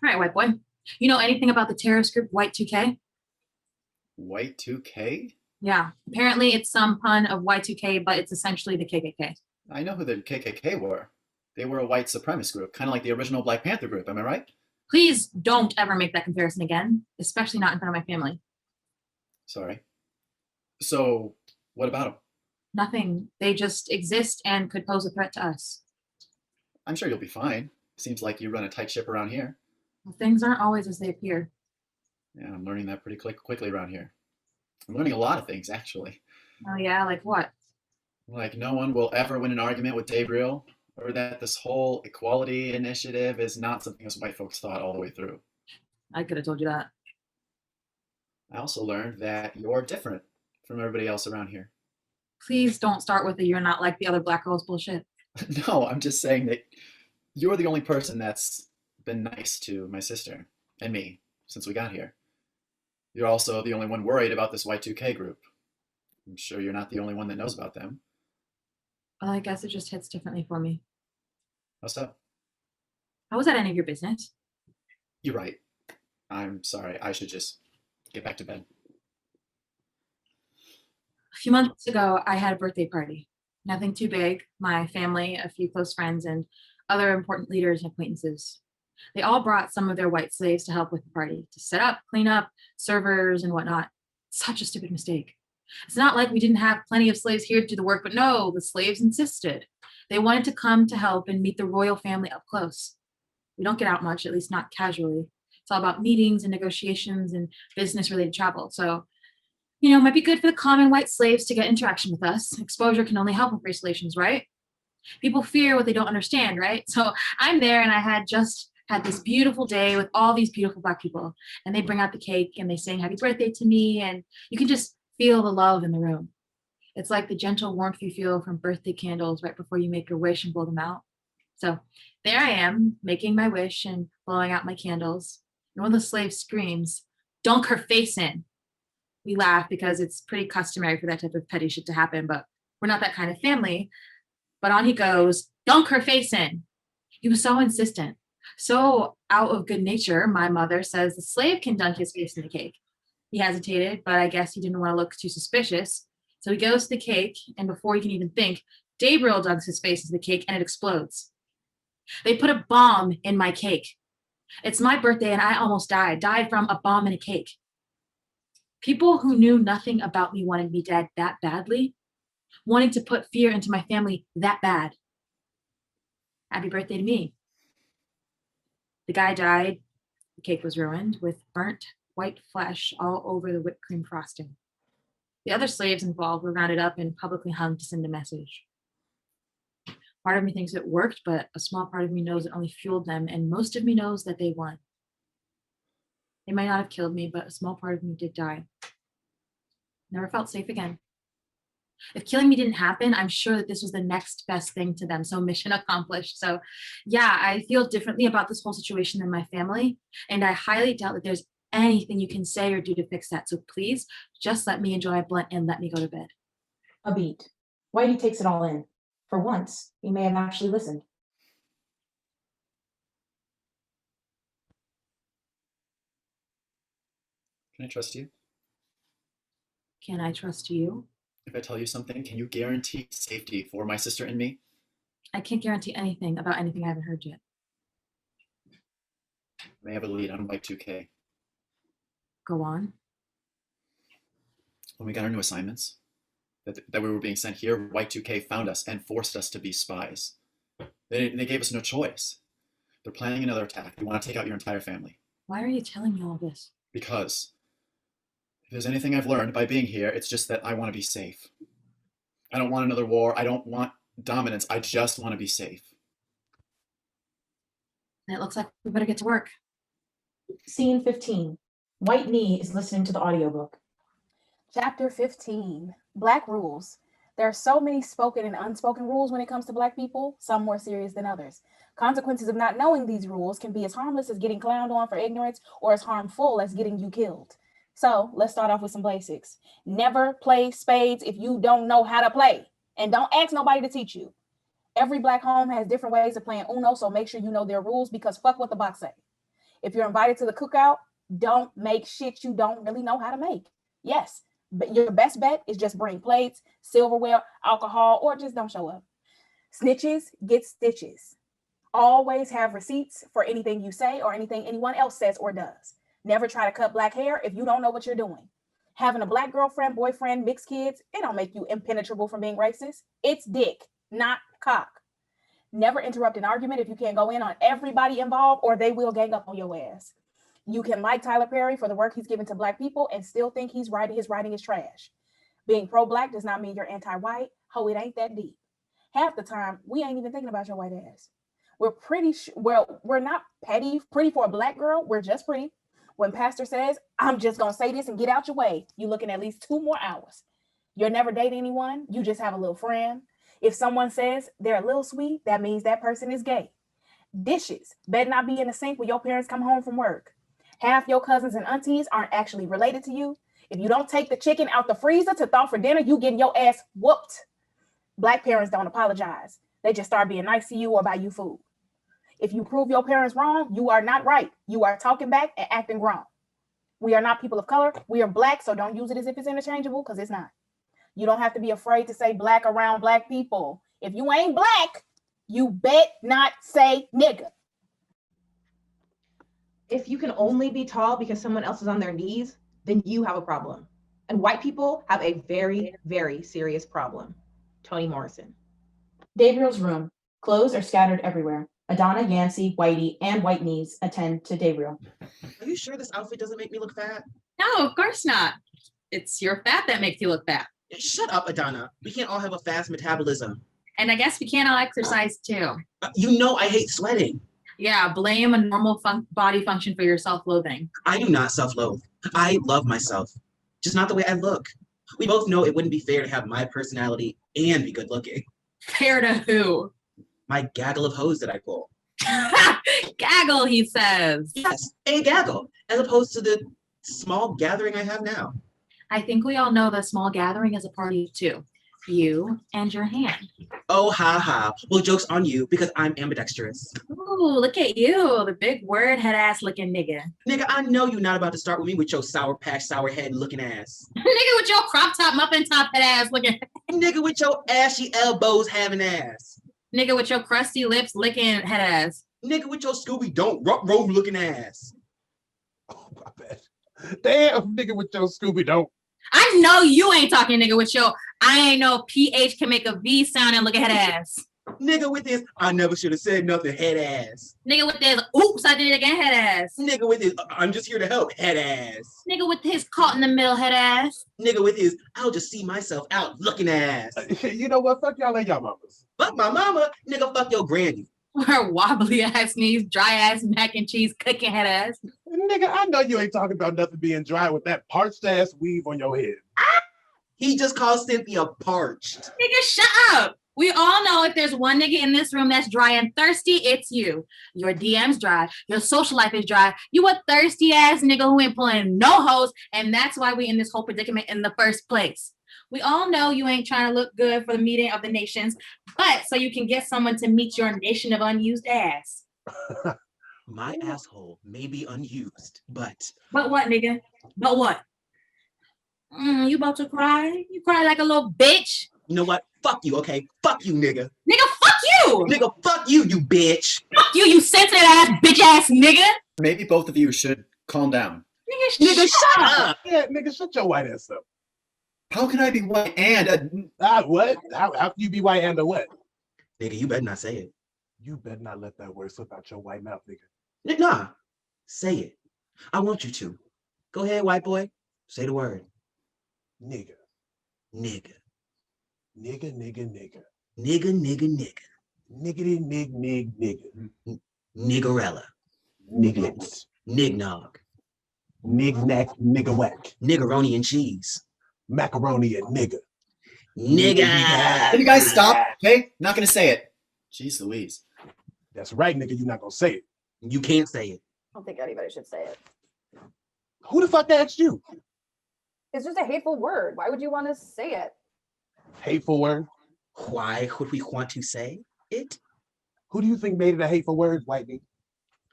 All right, white boy. You know anything about the terrorist group White 2K? White 2K? Yeah, apparently it's some pun of Y2K, but it's essentially the KKK. I know who the KKK were. They were a white supremacist group, kind of like the original Black Panther group, am I right? Please don't ever make that comparison again, especially not in front of my family. Sorry. So, what about them? Nothing. They just exist and could pose a threat to us. I'm sure you'll be fine. Seems like you run a tight ship around here. Well, things aren't always as they appear. Yeah, I'm learning that pretty quickly around here. I'm learning a lot of things, actually. Oh yeah, like what? Like no one will ever win an argument with Gabriel, or that this whole equality initiative is not something us white folks thought all the way through. I could have told you that. I also learned that you're different from everybody else around here. Please don't start with the "you're not like the other black girls" bullshit. No, I'm just saying that you're the only person that's been nice to my sister and me since we got here. You're also the only one worried about this Y2K group. I'm sure you're not the only one that knows about them. Well, I guess it just hits differently for me. What's up? How was that any of your business? You're right. I'm sorry. I should just get back to bed. A few months ago, I had a birthday party. Nothing too big. My family, a few close friends, and other important leaders and acquaintances. They all brought some of their white slaves to help with the party, to set up, clean up, servers, and whatnot. Such a stupid mistake. It's not like we didn't have plenty of slaves here to do the work, but no, the slaves insisted. They wanted to come to help and meet the royal family up close. We don't get out much, at least not casually. It's all about meetings and negotiations and business-related travel. So, it might be good for the common white slaves to get interaction with us. Exposure can only help with race relations, right? People fear what they don't understand, right? So I'm there and I had just had this beautiful day with all these beautiful black people, and they bring out the cake and they sing happy birthday to me, and you can just feel the love in the room. It's like the gentle warmth you feel from birthday candles right before you make your wish and blow them out. So there I am, making my wish and blowing out my candles. And one of the slaves screams, "Dunk her face in." We laugh because it's pretty customary for that type of petty shit to happen, but we're not that kind of family. But on he goes, "Dunk her face in." He was so insistent. So out of good nature, my mother says the slave can dunk his face in the cake. He hesitated, but I guess he didn't want to look too suspicious. So he goes to the cake, and before he can even think, Gabriel dunks his face into the cake and it explodes. They put a bomb in my cake. It's my birthday and I almost died from a bomb in a cake. People who knew nothing about me wanted me dead that badly, wanting to put fear into my family that bad. Happy birthday to me. The guy died. The cake was ruined with burnt white flesh all over the whipped cream frosting. The other slaves involved were rounded up and publicly hung to send a message. Part of me thinks it worked, but a small part of me knows it only fueled them, and most of me knows that they won. They might not have killed me, but a small part of me did die. Never felt safe again. If killing me didn't happen, I'm sure that this was the next best thing to them. So mission accomplished. So yeah, I feel differently about this whole situation than my family. And I highly doubt that there's anything you can say or do to fix that. So please just let me enjoy my blunt and let me go to bed. A beat. Whitey takes it all in. For once, he may have actually listened. Can I trust you? Can I trust you? If I tell you something, can you guarantee safety for my sister and me? I can't guarantee anything about anything I haven't heard yet. I may have a lead on White 2K. Go on. When we got our new assignments, that we were being sent here, White 2K found us and forced us to be spies. They gave us no choice. They're planning another attack. They want to take out your entire family. Why are you telling me all this? Because if there's anything I've learned by being here, it's just that I want to be safe. I don't want another war. I don't want dominance. I just want to be safe. It looks like we better get to work. Scene 15. White Knee is listening to the audiobook. Chapter 15, Black Rules. There are so many spoken and unspoken rules when it comes to Black people, some more serious than others. Consequences of not knowing these rules can be as harmless as getting clowned on for ignorance or as harmful as getting you killed. So let's start off with some basics. Never play spades if you don't know how to play. And don't ask nobody to teach you. Every Black home has different ways of playing Uno, so make sure you know their rules because fuck what the box say. If you're invited to the cookout, don't make shit you don't really know how to make. Yes, but your best bet is just bring plates, silverware, alcohol, or just don't show up. Snitches get stitches. Always have receipts for anything you say or anything anyone else says or does. Never try to cut Black hair if you don't know what you're doing. Having a Black girlfriend, boyfriend, mixed kids, it don't make you impenetrable from being racist. It's dick, not cock. Never interrupt an argument if you can't go in on everybody involved or they will gang up on your ass. You can like Tyler Perry for the work he's given to Black people and still think his writing is trash. Being pro-Black does not mean you're anti-white. Ho, it ain't that deep. Half the time, we ain't even thinking about your white ass. We're not pretty for a Black girl. We're just pretty. When pastor says, I'm just going to say this and get out your way, you're looking at least 2 more hours. You're never dating anyone. You just have a little friend. If someone says they're a little sweet, that means that person is gay. Dishes better not be in the sink when your parents come home from work. Half your cousins and aunties aren't actually related to you. If you don't take the chicken out the freezer to thaw for dinner, you getting your ass whooped. Black parents don't apologize. They just start being nice to you or buy you food. If you prove your parents wrong, you are not right. You are talking back and acting wrong. We are not people of color. We are Black, so don't use it as if it's interchangeable because it's not. You don't have to be afraid to say Black around Black people. If you ain't Black, you bet not say nigga. If you can only be tall because someone else is on their knees, then you have a problem. And white people have a very, very serious problem. Toni Morrison. Gabriel's room. Clothes are scattered everywhere. Adhana, Yancey, Whitey, and White Knees attend to Gabriel. Are you sure this outfit doesn't make me look fat? No, of course not. It's your fat that makes you look fat. Shut up, Adhana. We can't all have a fast metabolism. And I guess we can't all exercise too. You know I hate sweating. Yeah, blame a normal body function for your self-loathing. I do not self-loathe. I love myself. Just not the way I look. We both know it wouldn't be fair to have my personality and be good looking. Fair to who? My gaggle of hoes that I pull. Gaggle, he says. Yes, a gaggle, as opposed to the small gathering I have now. I think we all know the small gathering is a party of 2. You and your hand. Oh, ha ha. Well, joke's on you because I'm ambidextrous. Ooh, look at you, the big word head ass looking nigga. Nigga, I know you're not about to start with me with your sour patch, sour head looking ass. Nigga with your crop top, muffin top head ass looking. Nigga with your ashy elbows having ass. Nigga with your crusty lips licking head ass. Nigga with your Scooby Don't roll looking ass. Oh, my bad. Damn, nigga with your Scooby Don't. I know you ain't talking nigga with your I ain't know PH can make a V sound and look at head ass. Nigga with his I never should have said nothing head ass. Nigga with this oops I did it again head ass. Nigga with his I'm just here to help head ass. Nigga with his caught in the middle head ass. Nigga with his I'll just see myself out looking ass. You know what? Fuck y'all and y'all mamas. Fuck my mama. Nigga fuck your granny. Her wobbly ass knees, dry ass mac and cheese cooking head ass. Nigga, I know you ain't talking about nothing being dry with that parched ass weave on your head. He just called Cynthia parched. Nigga, shut up. We all know if there's one nigga in this room that's dry and thirsty, it's you. Your DM's dry. Your social life is dry. You a thirsty ass nigga who ain't pulling no hoes, and that's why we in this whole predicament in the first place. We all know you ain't trying to look good for the meeting of the nations, but so you can get someone to meet your nation of unused ass. My asshole may be unused, but But what, nigga? But what? You about to cry? You cry like a little bitch? you know what? Fuck you, okay? Fuck you, nigga. Nigga, fuck you! Nigga, fuck you, you bitch. Fuck you, you sensitive ass bitch ass nigga! Maybe both of you should calm down. Nigga, shut up! Yeah, nigga, shut your white ass up. How can I be white and What? How can you be white and a what? Nigga, you better not say it. You better not let that word slip out your white mouth, nigga. Nah, say it. I want you to. Go ahead, white boy. Say the word. Nigga. Nigga. Nigga, nigga, nigga. Nigga, nigga, nigga. Niggity, nig, nig, nigga. Niggerella. Niglets. Nignog. Nig, knack, nigga, whack. Niggeroni and cheese. Macaroni and nigga. Nigga. Can you guys stop? Okay? Not gonna say it. Jeez Louise. That's right, nigga, you're not gonna say it. You can't say it. I don't think anybody should say it. Who the fuck asked you? It's just a hateful word. Why would you want to say it? Hateful word? Why would we want to say it? Who do you think made it a hateful word, Whitey?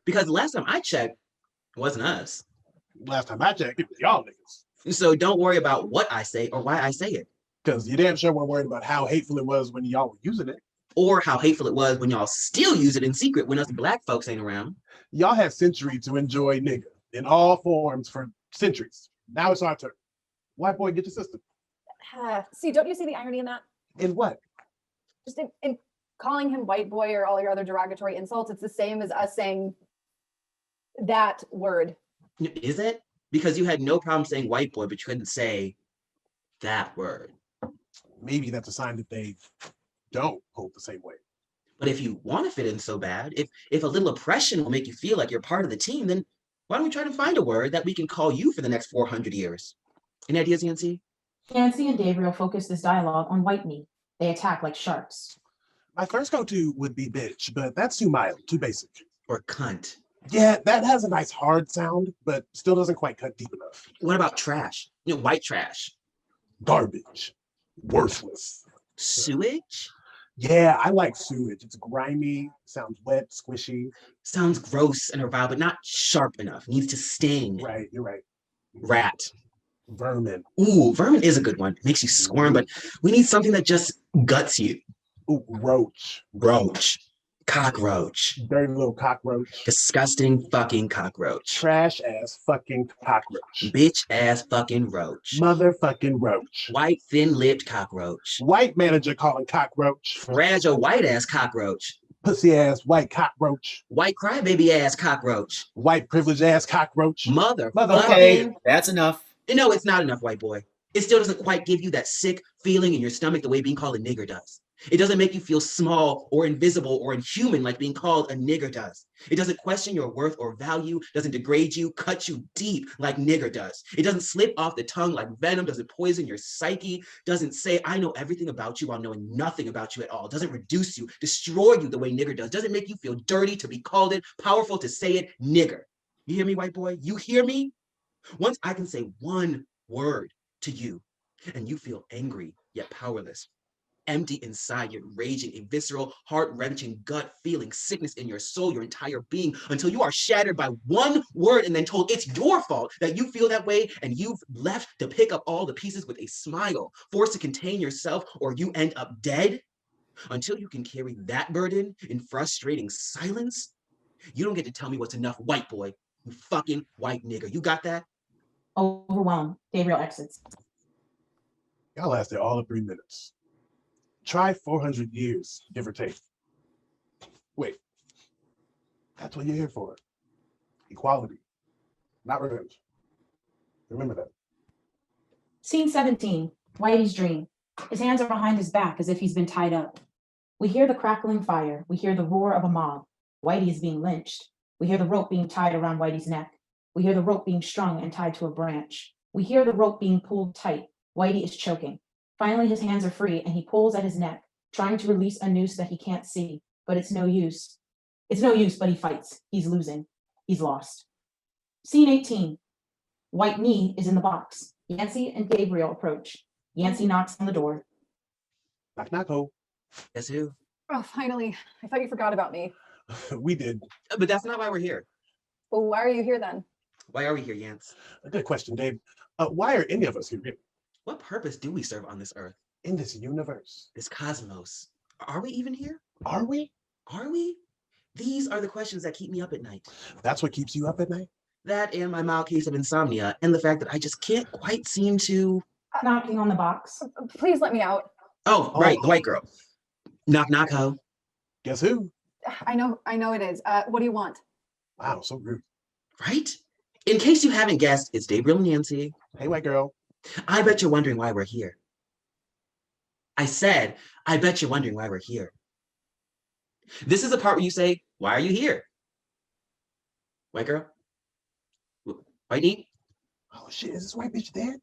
Because last time I checked, it wasn't us. Last time I checked, it was y'all niggas. So don't worry about what I say or why I say it. Because you damn sure weren't worried about how hateful it was when y'all were using it. Or how hateful it was when y'all still use it in secret when us black folks ain't around. Y'all had centuries to enjoy nigga in all forms for centuries. Now it's our turn. White boy, get your sister. See, don't you see the irony in that? In what? Just in calling him white boy or all your other derogatory insults, it's the same as us saying that word. Is it? Because you had no problem saying white boy, but you couldn't say that word. Maybe that's a sign that they don't hold the same way. But if you want to fit in so bad, if a little oppression will make you feel like you're part of the team, then why don't we try to find a word that we can call you for the next 400 years? Any ideas, Yancy? Yancy and Gabriel focus this dialogue on white meat. They attack like sharks. My first go-to would be bitch, but that's too mild, too basic. Or cunt? Yeah, that has a nice hard sound, but still doesn't quite cut deep enough. What about trash? White trash. Garbage. Worthless. Sewage? Yeah, I like sewage. It's grimy, sounds wet, squishy. Sounds gross and vile, but not sharp enough. Needs to sting. Right, you're right. Rat. Vermin. Ooh, vermin is a good one. Makes you squirm, but we need something that just guts you. Ooh, roach. Roach. Cockroach. Dirty little cockroach. Disgusting fucking cockroach. Trash ass fucking cockroach. Bitch ass fucking roach. Motherfucking roach. White thin lipped cockroach. White manager calling cockroach. Fragile white ass cockroach. Pussy ass white cockroach. White crybaby ass cockroach. White privileged ass cockroach. Mother. Okay, that's enough. No, it's not enough, white boy. It still doesn't quite give you that sick feeling in your stomach the way being called a nigger does. It doesn't make you feel small or invisible or inhuman like being called a nigger does. It doesn't question your worth or value, doesn't degrade you, cut you deep like nigger does. It doesn't slip off the tongue like venom, doesn't poison your psyche, doesn't say, I know everything about you while knowing nothing about you at all, doesn't reduce you, destroy you the way nigger does, doesn't make you feel dirty to be called it, powerful to say it, nigger. You hear me, white boy? You hear me? Once I can say one word to you and you feel angry yet powerless, empty inside, you're raging, a visceral, heart-wrenching gut feeling, sickness in your soul, your entire being, until you are shattered by one word and then told it's your fault that you feel that way, and you've left to pick up all the pieces with a smile, forced to contain yourself, or you end up dead. Until you can carry that burden in frustrating silence, you don't get to tell me what's enough, white boy. You fucking white nigger. You got that? Overwhelmed, Gabriel exits. Y'all lasted all of 3 minutes. Try 400 years, give or take. Wait, that's what you're here for. Equality, not revenge. Remember that. Scene 17, Whitey's dream. His hands are behind his back as if he's been tied up. We hear the crackling fire. We hear the roar of a mob. Whitey is being lynched. We hear the rope being tied around Whitey's neck. We hear the rope being strung and tied to a branch. We hear the rope being pulled tight. Whitey is choking. Finally, his hands are free and he pulls at his neck, trying to release a noose that he can't see, but it's no use. It's no use, but he fights. He's losing. He's lost. Scene 18. White knee is in the box. Yancy and Gabriel approach. Yancy knocks on the door. Knock, knock, ho. Guess who? Oh, finally. I thought you forgot about me. We did. But that's not why we're here. Well, why are you here then? Why are we here, Yance? A good question, Dave. Why are any of us here What purpose do we serve on this earth, in this universe? this cosmos? Are we even here? Are we? Are we? These are the questions that keep me up at night. That's what keeps you up at night? That and my mild case of insomnia, and the fact that I just can't quite seem to. Knocking on the box. Please let me out. Oh, right, the white girl. Knock, knock, ho. Guess who? I know it is. What do you want? Wow, so rude. Right? In case you haven't guessed, it's Gabriel and Nancy. Hey, white girl. I bet you're wondering why we're here. I said, I bet you're wondering why we're here. This is the part where you say, why are you here? White girl? White knee? Oh shit, is this white bitch dead?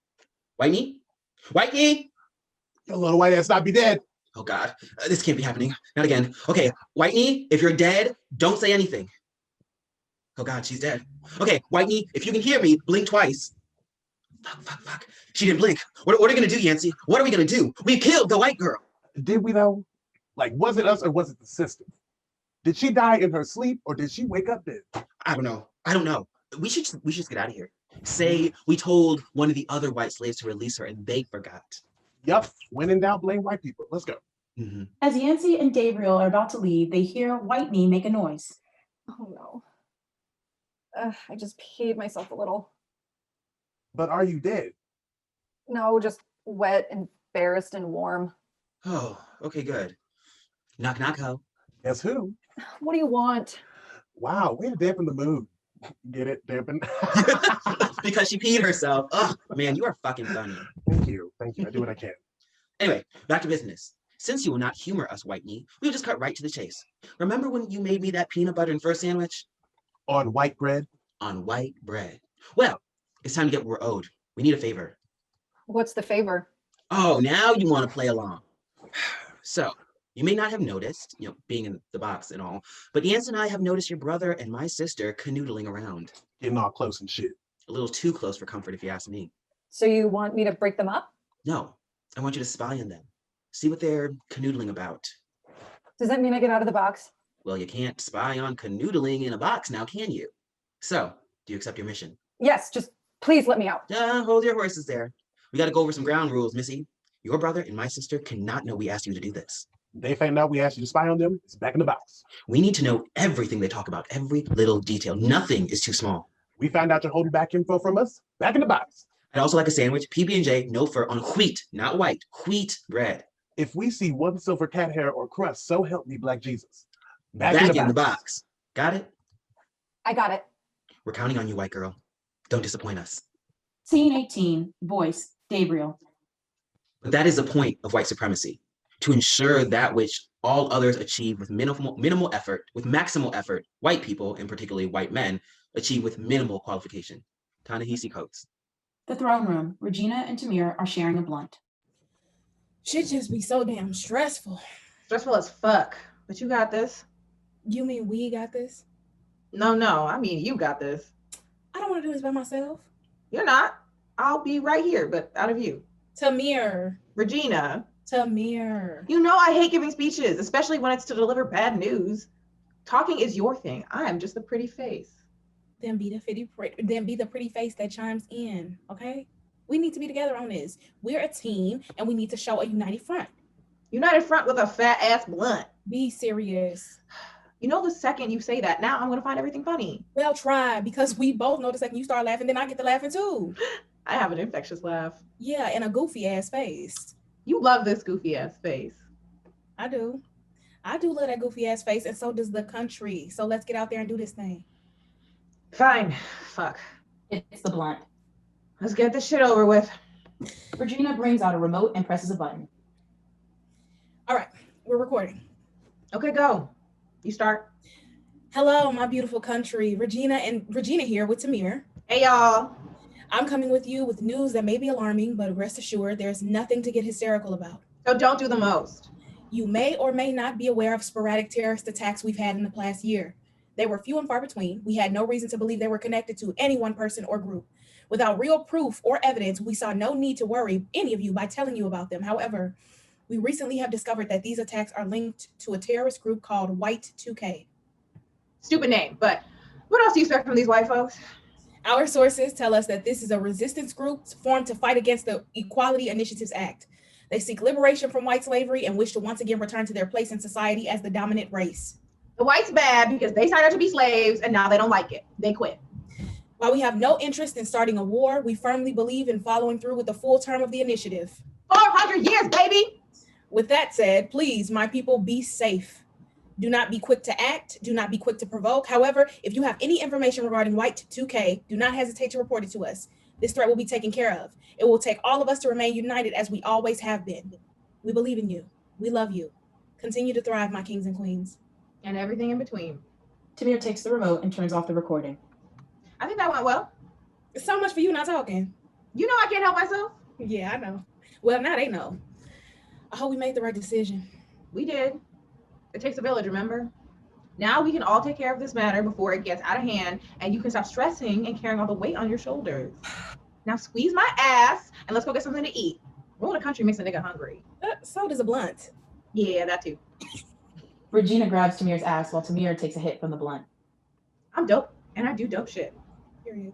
White knee? White knee? Your little white ass not be dead. Oh God, this can't be happening. Not again. Okay, White knee, if you're dead, don't say anything. Oh God, she's dead. Okay, White knee, if you can hear me, blink twice. Fuck. She didn't blink. What are we gonna do, Yancy? What are we gonna do? We killed the white girl. Did we though? Like, was it us or was it the system? Did she die in her sleep or did she wake up dead? I don't know. We should just get out of here. Say we told one of the other white slaves to release her and they forgot. Yup, when in doubt, blame white people. Let's go. Mm-hmm. As Yancy and Gabriel are about to leave, they hear White Knee make a noise. Oh no. I just peed myself a little. But are you dead? No, just wet, embarrassed, and warm. Oh, okay, good. Knock, knock, ho. Guess who? What do you want? Wow, way to dampen the mood. Get it? Dampen? Because she peed herself. Oh, man, you are fucking funny. Thank you. I do what I can. Anyway, back to business. Since you will not humor us, White Knee, we'll just cut right to the chase. Remember when you made me that peanut butter and fur sandwich? On white bread? On white bread. Well, it's time to get what we're owed. We need a favor. What's the favor? Oh, now you want to play along. So, you may not have noticed, being in the box and all, but Yance and I have noticed your brother and my sister canoodling around. Getting all close and shit. A little too close for comfort, if you ask me. So you want me to break them up? No, I want you to spy on them. See what they're canoodling about. Does that mean I get out of the box? Well, you can't spy on canoodling in a box now, can you? So, do you accept your mission? Yes, just please let me out. Hold your horses there. We got to go over some ground rules, Missy. Your brother and my sister cannot know we asked you to do this. They found out we asked you to spy on them. It's back in the box. We need to know everything they talk about, every little detail. Nothing is too small. We found out you're holding back info from us. Back in the box. I'd also like a sandwich, PB&J, no fur, on wheat, not white, wheat bread. If we see one silver cat hair or crust, so help me, Black Jesus. Back in the box. Got it? I got it. We're counting on you, white girl. Don't disappoint us. Scene 18, voice, Gabriel. But that is the point of white supremacy, to ensure that which all others achieve with minimal effort, with maximal effort, white people, and particularly white men, achieve with minimal qualification. Ta-Nehisi quotes. The throne room, Regina and Tamir are sharing a blunt. Shit just be so damn stressful. Stressful as fuck. But you got this. You mean we got this? No, I mean you got this. I don't want to do this by myself. You're not. I'll be right here, but out of you. Tamir. Regina. Tamir. You know I hate giving speeches, especially when it's to deliver bad news. Talking is your thing. I am just the pretty face. Then be the pretty face that chimes in, okay? We need to be together on this. We're a team, and we need to show a united front. United front with a fat ass blunt. Be serious. You know the second you say that, now I'm going to find everything funny. Well, try, because we both know the second you start laughing, then I get to laughing too. I have an infectious laugh. Yeah, and a goofy ass face. You love this goofy ass face. I do. I do love that goofy ass face, and so does the country. So let's get out there and do this thing. Fine. Fuck. It's the blunt. Let's get this shit over with. Regina brings out a remote and presses a button. All right, we're recording. Okay, go. You start. Hello, my beautiful country. Regina here with Tamir. Hey, y'all. I'm coming with you with news that may be alarming, but rest assured, there's nothing to get hysterical about. So don't do the most. You may or may not be aware of sporadic terrorist attacks we've had in the past year. They were few and far between. We had no reason to believe they were connected to any one person or group. Without real proof or evidence, we saw no need to worry any of you by telling you about them. However, we recently have discovered that these attacks are linked to a terrorist group called White 2K. Stupid name, but what else do you expect from these white folks? Our sources tell us that this is a resistance group formed to fight against the Equality Initiatives Act. They seek liberation from white slavery and wish to once again return to their place in society as the dominant race. The whites bad because they signed up to be slaves and now they don't like it. They quit. While we have no interest in starting a war, we firmly believe in following through with the full term of the initiative. 400 years, baby. With that said, please, my people, be safe. Do not be quick to act. Do not be quick to provoke. However, if you have any information regarding White 2K, do not hesitate to report it to us. This threat will be taken care of. It will take all of us to remain united as we always have been. We believe in you. We love you. Continue to thrive, my kings and queens. And everything in between. Tamir takes the remote and turns off the recording. I think that went well. It's so much for you not talking. You know I can't help myself. Yeah, I know. Well, now they know. I hope we made the right decision. We did. It takes a village, remember? Now we can all take care of this matter before it gets out of hand and you can stop stressing and carrying all the weight on your shoulders. Now squeeze my ass and let's go get something to eat. Ruin a country makes a nigga hungry. So does a blunt. Yeah, that too. Regina grabs Tamir's ass while Tamir takes a hit from the blunt. I'm dope and I do dope shit. Period.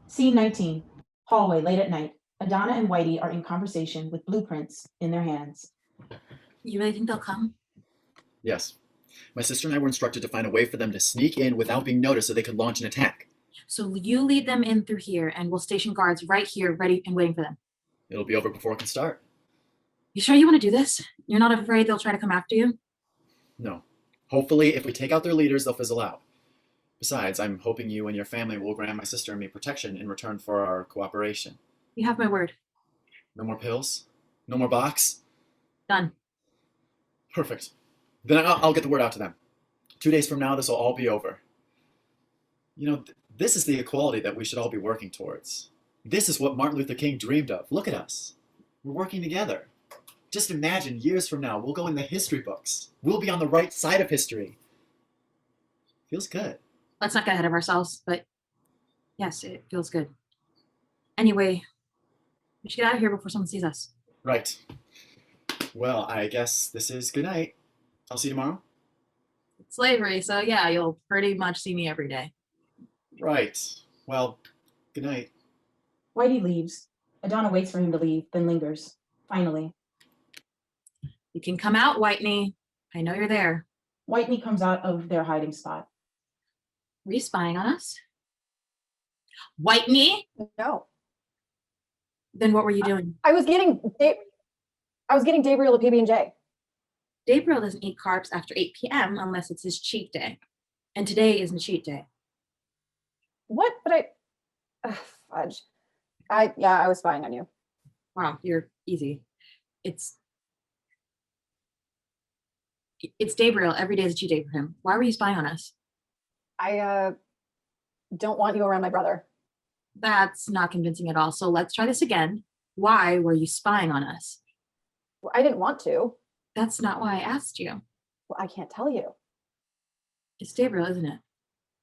Scene 19. Hallway late at night. Adhana and Whitey are in conversation with blueprints in their hands. You really think they'll come? Yes. My sister and I were instructed to find a way for them to sneak in without being noticed so they could launch an attack. So you lead them in through here and we'll station guards right here ready and waiting for them. It'll be over before it can start. You sure you want to do this? You're not afraid they'll try to come after you? No. Hopefully, if we take out their leaders, they'll fizzle out. Besides, I'm hoping you and your family will grant my sister and me protection in return for our cooperation. You have my word. No more pills? No more box? Done. Perfect. Then I'll get the word out to them. 2 days from now, this will all be over. You know, this is the equality that we should all be working towards. This is what Martin Luther King dreamed of. Look at us. We're working together. Just imagine years from now, we'll go in the history books. We'll be on the right side of history. Feels good. Let's not get ahead of ourselves, but yes, it feels good. Anyway, we should get out of here before someone sees us. Right. Well, I guess this is good night. I'll see you tomorrow. It's slavery, so yeah, you'll pretty much see me every day. Right. Well, good night. Whitey leaves. Adhana waits for him to leave, then lingers. Finally, You can come out, Whitney. I know you're there. Whitney comes out of their hiding spot. Were you spying on us? Whitney? No. Then what were you doing? I was getting Gabriel a PB&J. Gabriel doesn't eat carbs after 8 p.m. unless it's his cheat day. And today isn't a cheat day. What? But fudge. I was spying on you. Wow, you're easy. It's Gabriel. Every day is a cheat day for him. Why were you spying on us? I don't want you around my brother. That's not convincing at all. So let's try this again. Why were you spying on us? Well, I didn't want to. That's not why I asked you. Well, I can't tell you. It's Gabriel, isn't it?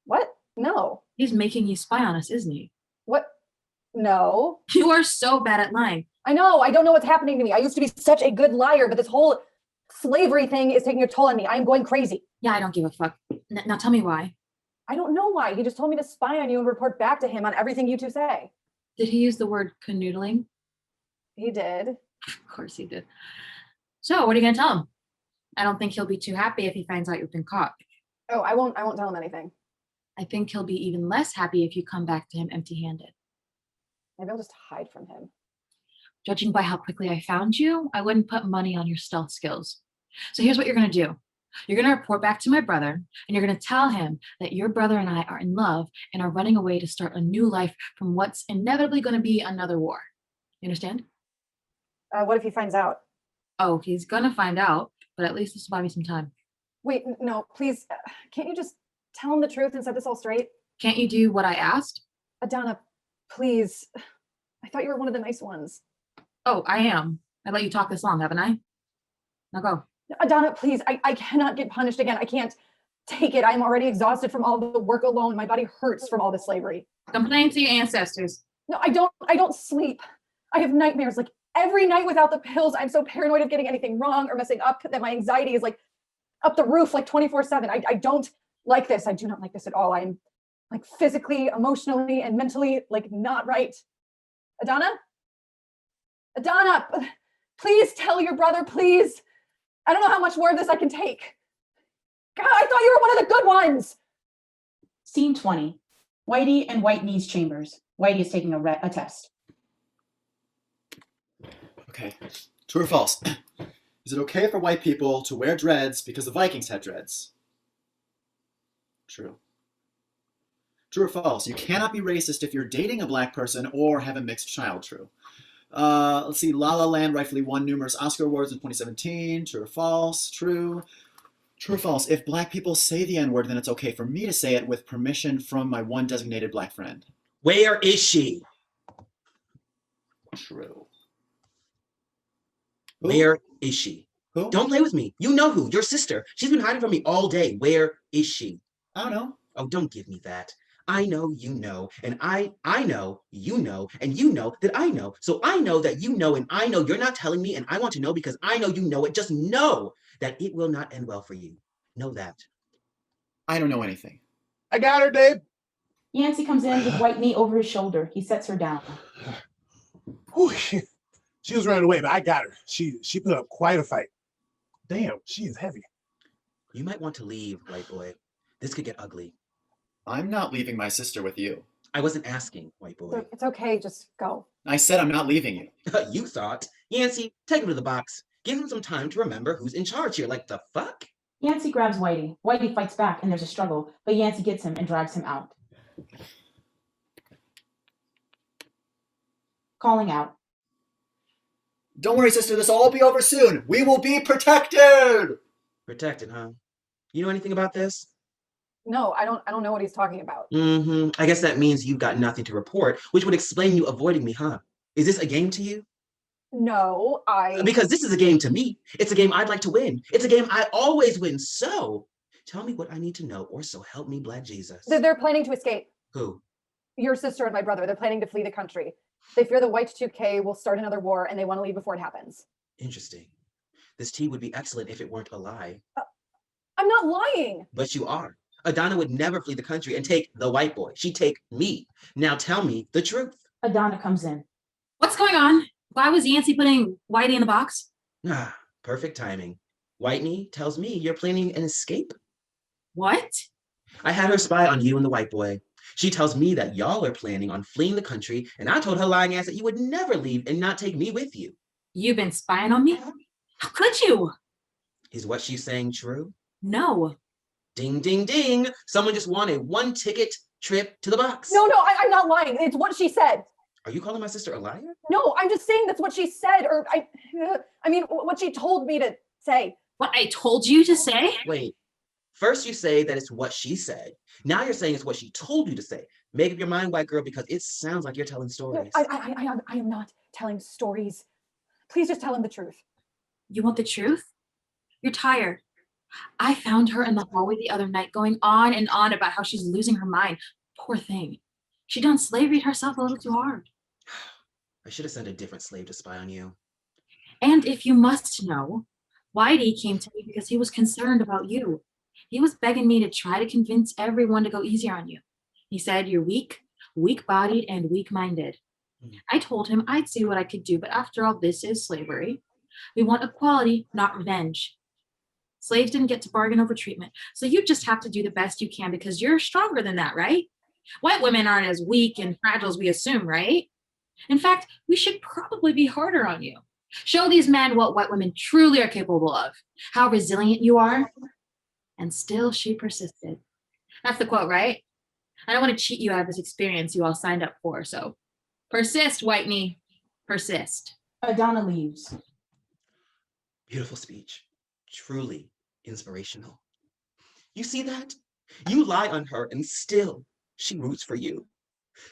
What? No. He's making you spy on us, isn't he? What? No. You are so bad at lying. I know. I don't know what's happening to me. I used to be such a good liar, but this whole slavery thing is taking a toll on me. I am going crazy. Yeah, I don't give a fuck. Now tell me why. I don't know why. He just told me to spy on you and report back to him on everything you two say. Did he use the word canoodling? He did. Of course he did. So what are you gonna tell him? I don't think he'll be too happy if he finds out you've been caught. Oh, I won't tell him anything. I think he'll be even less happy if you come back to him empty-handed. Maybe I'll just hide from him. Judging by how quickly I found you, I wouldn't put money on your stealth skills. So here's what you're gonna do. You're gonna report back to my brother, and you're gonna tell him that your brother and I are in love and are running away to start a new life from what's inevitably gonna be another war. You understand? What if he finds out? Oh, he's gonna find out, but at least this will buy me some time. Wait, no, please. Can't you just tell him the truth and set this all straight? Can't you do what I asked? Adhana, please. I thought you were one of the nice ones. Oh, I am. I let you talk this long, haven't I? Now go. Adhana, please. I cannot get punished again. I can't take it. I'm already exhausted from all the work alone. My body hurts from all this slavery. Complain to your ancestors. No, I don't sleep. I have nightmares like every night without the pills. I'm so paranoid of getting anything wrong or messing up that my anxiety is like up the roof like 24/7. I don't like this. I do not like this at all. I'm like physically, emotionally, and mentally like not right. Adhana? Adhana, please tell your brother, please. I don't know how much more of this I can take. God, I thought you were one of the good ones. Scene 20. Whitey and Whitney's chambers. Whitey is taking a test. Okay. True or false? Is it okay for white people to wear dreads because the Vikings had dreads? True. True or false? You cannot be racist if you're dating a black person or have a mixed child. True. Let's see. La La Land rightfully won numerous Oscar awards in 2017. True or false? True. True or false? If black people say the N-word, then it's okay for me to say it with permission from my one designated black friend. Where is she? True. Who? Where is she? Who? Don't play with me. You know who. Your sister. She's been hiding from me all day. Where is she? I don't know. Oh, don't give me that. I know you know, and I know you know, and you know that I know. So I know that you know, and I know you're not telling me, and I want to know because I know you know it. Just know that it will not end well for you. Know that. I don't know anything. I got her, Dave. Yancey comes in with Whitney over his shoulder. He sets her down. Whew, she was running away, but I got her. She put up quite a fight. Damn, she is heavy. You might want to leave, white boy. This could get ugly. I'm not leaving my sister with you. I wasn't asking, white boy. It's okay, just go. I said I'm not leaving you. You thought. Yancey, take him to the box. Give him some time to remember who's in charge here. Like, the fuck? Yancey grabs Whitey. Whitey fights back and there's a struggle, but Yancey gets him and drags him out. Calling out. Don't worry, sister. This will all be over soon. We will be protected. Protected, huh? You know anything about this? No, I don't know what he's talking about. I guess that means you've got nothing to report, which would explain you avoiding me, huh? Is this a game to you? No, Because this is a game to me. It's a game I'd like to win. It's a game I always win. So tell me what I need to know, or so help me, Black Jesus. They're planning to escape. Who? Your sister and my brother. They're planning to flee the country. They fear the White 2K will start another war, and they want to leave before it happens. Interesting. This tea would be excellent if it weren't a lie. I'm not lying. But you are. Adhana would never flee the country and take the white boy. She'd take me. Now tell me the truth. Adhana comes in. What's going on? Why was Yancey putting Whitey in the box? Ah, perfect timing. Whitney tells me you're planning an escape. What? I had her spy on you and the white boy. She tells me that y'all are planning on fleeing the country, and I told her lying ass that you would never leave and not take me with you. You've been spying on me? How could you? Is what she's saying true? No. Ding, ding, ding. Someone just won a one-ticket trip to the box. No, I'm not lying. It's what she said. Are you calling my sister a liar? No, I'm just saying that's what she said, or I mean, what she told me to say. What I told you to say? Wait. First you say that it's what she said. Now you're saying it's what she told you to say. Make up your mind, white girl, because it sounds like you're telling stories. No, I am not telling stories. Please just tell him the truth. You want the truth? You're tired. I found her in the hallway the other night going on and on about how she's losing her mind. Poor thing. She done slavery herself a little too hard. I should have sent a different slave to spy on you. And if you must know, Whitey came to me because he was concerned about you. He was begging me to try to convince everyone to go easier on you. He said you're weak, weak-bodied, and weak-minded. I told him I'd see what I could do, but after all, this is slavery. We want equality, not revenge. Slaves didn't get to bargain over treatment, so you just have to do the best you can because you're stronger than that, right? White women aren't as weak and fragile as we assume, right? In fact, we should probably be harder on you. Show these men what white women truly are capable of, how resilient you are. And still she persisted. That's the quote, right? I don't want to cheat you out of this experience you all signed up for, so persist, Whitney, persist. Adhana leaves. Beautiful speech. Truly inspirational. You see that? You lie on her and still she roots for you.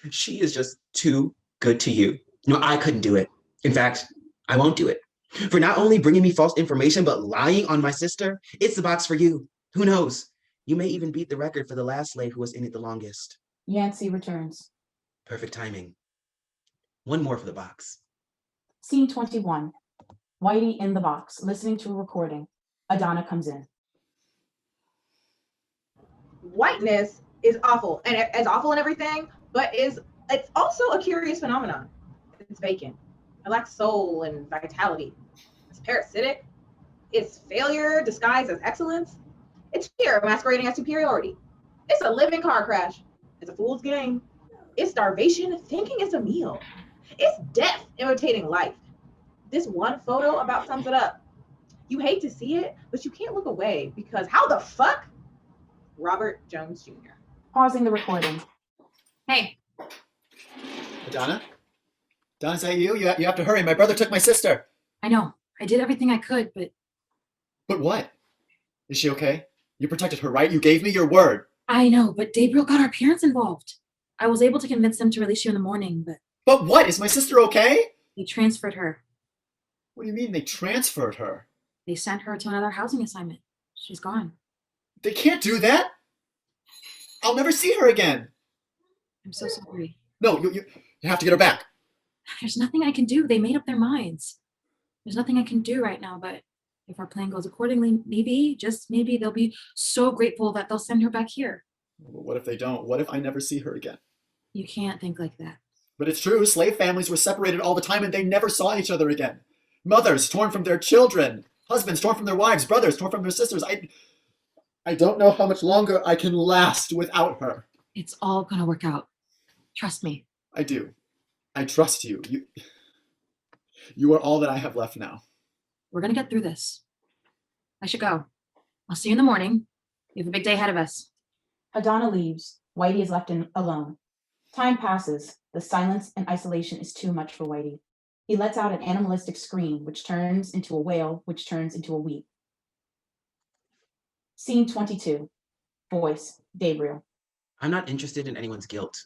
She is just too good to you. No, I couldn't do it. In fact, I won't do it. For not only bringing me false information, but lying on my sister, it's the box for you. Who knows? You may even beat the record for the last slave who was in it the longest. Yancey returns. Perfect timing. One more for the box. Scene 21. Whitey in the box, listening to a recording. Adhana comes in. whiteness is awful, and it's awful and everything, but it's also a curious phenomenon. It's vacant. It lacks soul and vitality. It's parasitic. It's failure disguised as excellence. It's fear masquerading as superiority. It's a living car crash. It's a fool's game. It's starvation thinking it's a meal. It's death imitating life. This one photo about sums it up. You hate to see it, but you can't look away because how the fuck? Robert Jones Jr. Pausing the recording. Hey, Adhana? Adhana, is that you? You have to hurry. My brother took my sister. I know. I did everything I could, but But what? Is she okay? You protected her, right? You gave me your word. I know, but Gabriel got our parents involved. I was able to convince them to release you in the morning, but But what? Is my sister okay? they transferred her. What do you mean they transferred her? They sent her to another housing assignment. She's gone. They can't do that. I'll never see her again. I'm so sorry. No, you have to get her back. There's nothing I can do. They made up their minds. There's nothing I can do right now, but if our plan goes accordingly, maybe, just maybe, they'll be so grateful that they'll send her back here. What if they don't? What if I never see her again? You can't think like that. But it's true. Slave families were separated all the time and they never saw each other again. Mothers torn from their children. Husbands torn from their wives. Brothers torn from their sisters. I don't know how much longer I can last without her. It's all gonna work out. Trust me. I do. I trust you. You are all that I have left now. We're gonna get through this. I should go. I'll see you in the morning. We have a big day ahead of us. Adhana leaves. Whitey is left alone. Time passes. The silence and isolation is too much for Whitey. He lets out an animalistic scream, which turns into a wail, which turns into a weep. Scene 22. Voice, Gabriel. I'm not interested in anyone's guilt.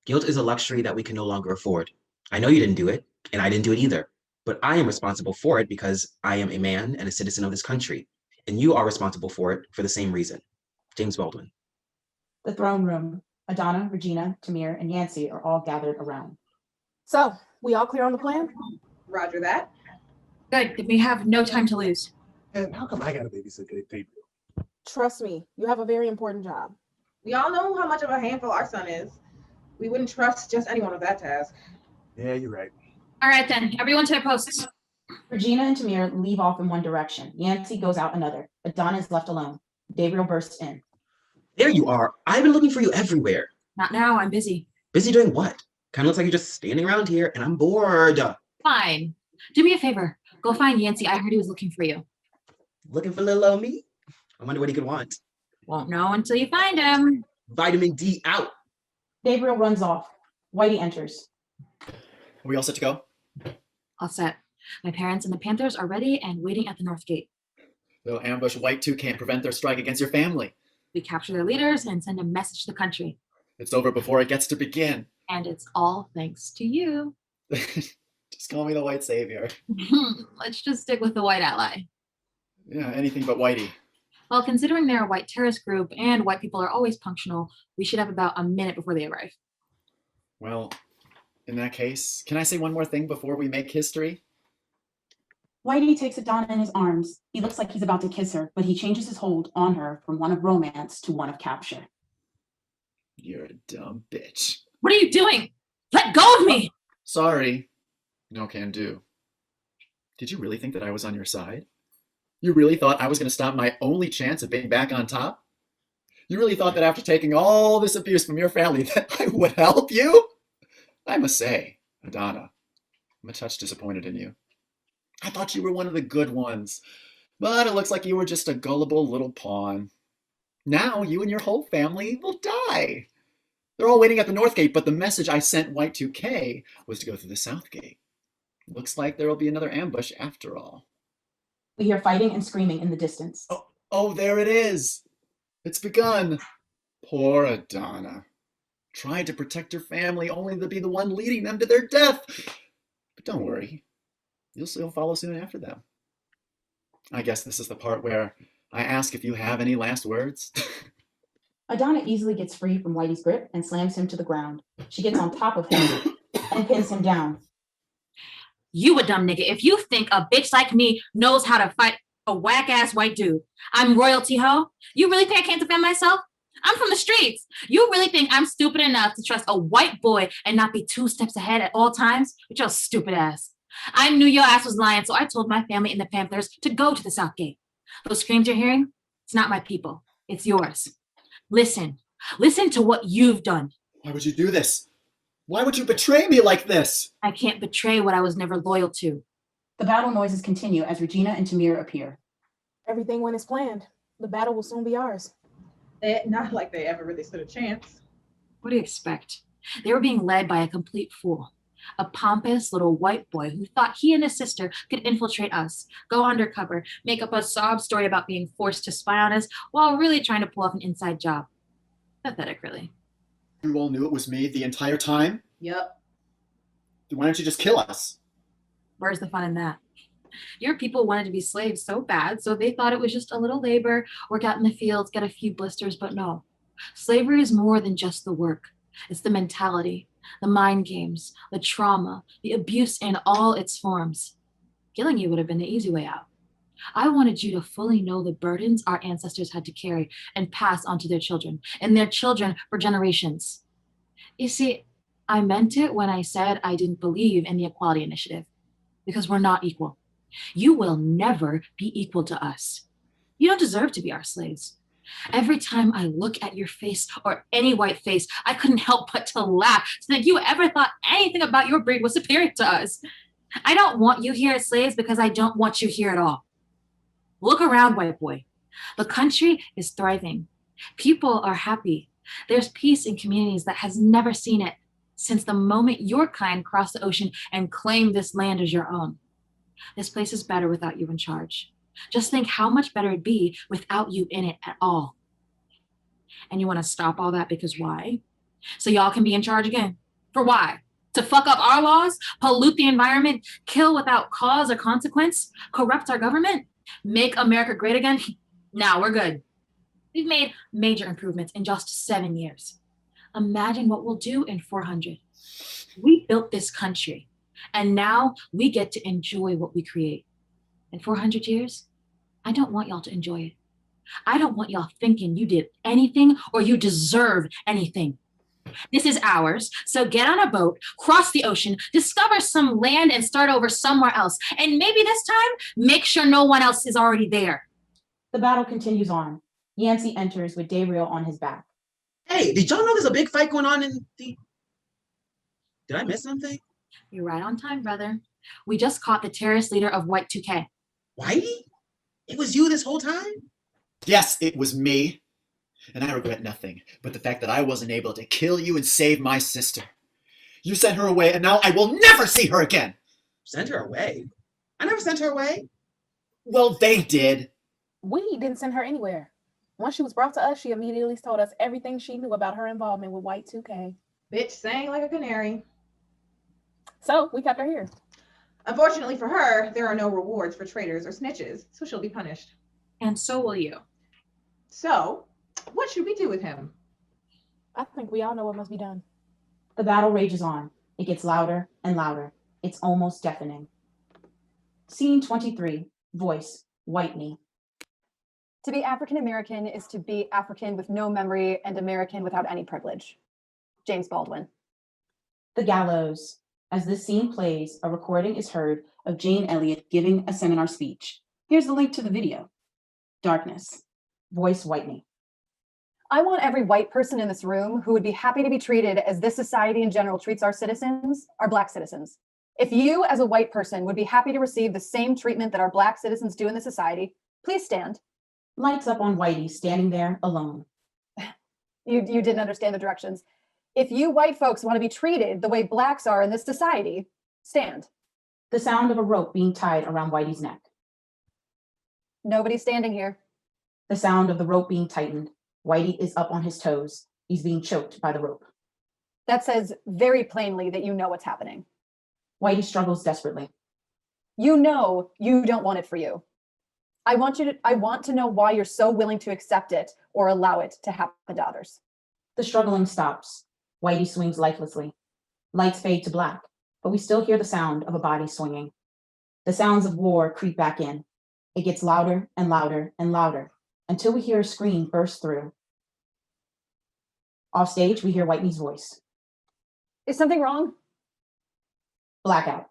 Guilt is a luxury that we can no longer afford. I know you didn't do it, and I didn't do it either. But I am responsible for it because I am a man and a citizen of this country. And you are responsible for it for the same reason. James Baldwin. The throne room. Adhana, Regina, Tamir, and Yancey are all gathered around. So, we all clear on the plan? Roger that. Good. Then we have no time to lose. And how come I gotta babysit Gabriel? Trust me, you have a very important job. We all know how much of a handful our son is. We wouldn't trust just anyone with that task. Yeah, you're right. All right, then. Everyone to their posts. Regina and Tamir leave off in one direction. Yancey goes out another. Adhana is left alone. Gabriel bursts in. There you are. I've been looking for you everywhere. Not now. I'm busy. Busy doing what? Kind of looks like you're just standing around here and I'm bored. Fine. Do me a favor. Go find Yancey. I heard he was looking for you. Looking for little old me? I wonder what he could want. Won't know until you find him. Vitamin D out. Gabriel runs off. Whitey enters. Are we all set to go? All set. My parents and the Panthers are ready and waiting at the North Gate. They'll ambush White 2 can't prevent their strike against your family. We capture their leaders and send a message to the country. It's over before it gets to begin. And it's all thanks to you. Just call me the White Savior. Let's just stick with the white ally. Yeah, anything but Whitey. Well, considering they're a white terrorist group and white people are always punctual, we should have about a minute before they arrive. Well, in that case, can I say one more thing before we make history? Whitey takes Adhana in his arms. He looks like he's about to kiss her, but he changes his hold on her from one of romance to one of capture. You're a dumb bitch. What are you doing? Let go of me! Sorry. No can do. Did you really think that I was on your side? You really thought I was going to stop my only chance of being back on top? You really thought that after taking all this abuse from your family that I would help you? I must say, Adhana, I'm a touch disappointed in you. I thought you were one of the good ones, but it looks like you were just a gullible little pawn. Now you and your whole family will die. They're all waiting at the North Gate, but the message I sent White 2K was to go through the South Gate. Looks like there will be another ambush after all. We hear fighting and screaming in the distance. Oh, there it is. It's begun. Poor Adhana. Tried to protect her family only to be the one leading them to their death. But don't worry. You'll still follow soon after them. I guess this is the part where I ask if you have any last words. Adhana easily gets free from Whitey's grip and slams him to the ground. She gets on top of him and pins him down. You a dumb nigga. If you think a bitch like me knows how to fight a whack-ass white dude, I'm royalty, ho? You really think I can't defend myself? I'm from the streets. You really think I'm stupid enough to trust a white boy and not be 2 steps ahead at all times? With your stupid ass. I knew your ass was lying, so I told my family and the Panthers to go to the South Gate. Those screams you're hearing, it's not my people. It's yours. Listen. Listen to what you've done. Why would you do this? Why would you betray me like this? I can't betray what I was never loyal to. The battle noises continue as Regina and Tamir appear. Everything went as planned. The battle will soon be ours. Not like they ever really stood a chance. What do you expect? They were being led by a complete fool. A pompous little white boy who thought he and his sister could infiltrate us, go undercover, make up a sob story about being forced to spy on us while really trying to pull off an inside job. Pathetic, really. You all knew it was me the entire time? Yep. Then why don't you just kill us? Where's the fun in that? Your people wanted to be slaves so bad, so they thought it was just a little labor, work out in the fields, get a few blisters, but no. Slavery is more than just the work. It's the mentality, the mind games, the trauma, the abuse in all its forms. Killing you would have been the easy way out. I wanted you to fully know the burdens our ancestors had to carry and pass on to their children, and their children for generations. You see, I meant it when I said I didn't believe in the Equality Initiative, because we're not equal. You will never be equal to us. You don't deserve to be our slaves. Every time I look at your face or any white face, I couldn't help but to laugh to think you ever thought anything about your breed was superior to us. I don't want you here as slaves because I don't want you here at all. Look around, white boy. The country is thriving. People are happy. There's peace in communities that has never seen it since the moment your kind crossed the ocean and claimed this land as your own. This place is better without you in charge. Just think how much better it'd be without you in it at all. And you want to stop all that because why? So y'all can be in charge again. For why? To fuck up our laws, pollute the environment, kill without cause or consequence, corrupt our government, make America great again? Now we're good. We've made major improvements in just 7 years. Imagine what we'll do in 400. We built this country, and now we get to enjoy what we create. In 400 years, I don't want y'all to enjoy it. I don't want y'all thinking you did anything or you deserve anything. This is ours, so get on a boat, cross the ocean, discover some land and start over somewhere else. And maybe this time, make sure no one else is already there. The battle continues on. Yancey enters with Dayreal on his back. Hey, did y'all know there's a big fight going on in the... Did I miss something? You're right on time, brother. We just caught the terrorist leader of White 2K. Whitey? It was you this whole time? Yes, it was me. And I regret nothing but the fact that I wasn't able to kill you and save my sister. You sent her away, and now I will never see her again. Sent her away? I never sent her away. Well, they did. We didn't send her anywhere. Once she was brought to us, she immediately told us everything she knew about her involvement with White 2K. Bitch sang like a canary. So we kept her here. Unfortunately for her, there are no rewards for traitors or snitches, so she'll be punished. And so will you. So, what should we do with him? I think we all know what must be done. The battle rages on. It gets louder and louder. It's almost deafening. Scene 23. Voice, Whitney. To be African American is to be African with no memory and American without any privilege. James Baldwin. The gallows. As this scene plays, a recording is heard of Jane Elliott giving a seminar speech. Here's the link to the video. Darkness. Voice, Whitney. I want every white person in this room who would be happy to be treated as this society in general treats our citizens, our Black citizens. If you, as a white person, would be happy to receive the same treatment that our Black citizens do in the society, please stand. Lights up on Whitey standing there alone. You didn't understand the directions. If you white folks want to be treated the way Blacks are in this society, stand. The sound of a rope being tied around Whitey's neck. Nobody's standing here. The sound of the rope being tightened. Whitey is up on his toes. He's being choked by the rope. That says very plainly that you know what's happening. Whitey struggles desperately. You know you don't want it for you. I want to know why you're so willing to accept it or allow it to happen to others. The struggling stops. Whitey swings lifelessly. Lights fade to black, but we still hear the sound of a body swinging. The sounds of war creep back in. It gets louder and louder and louder until we hear a scream burst through. Off stage, we hear Whitney's voice. Is something wrong? Blackout.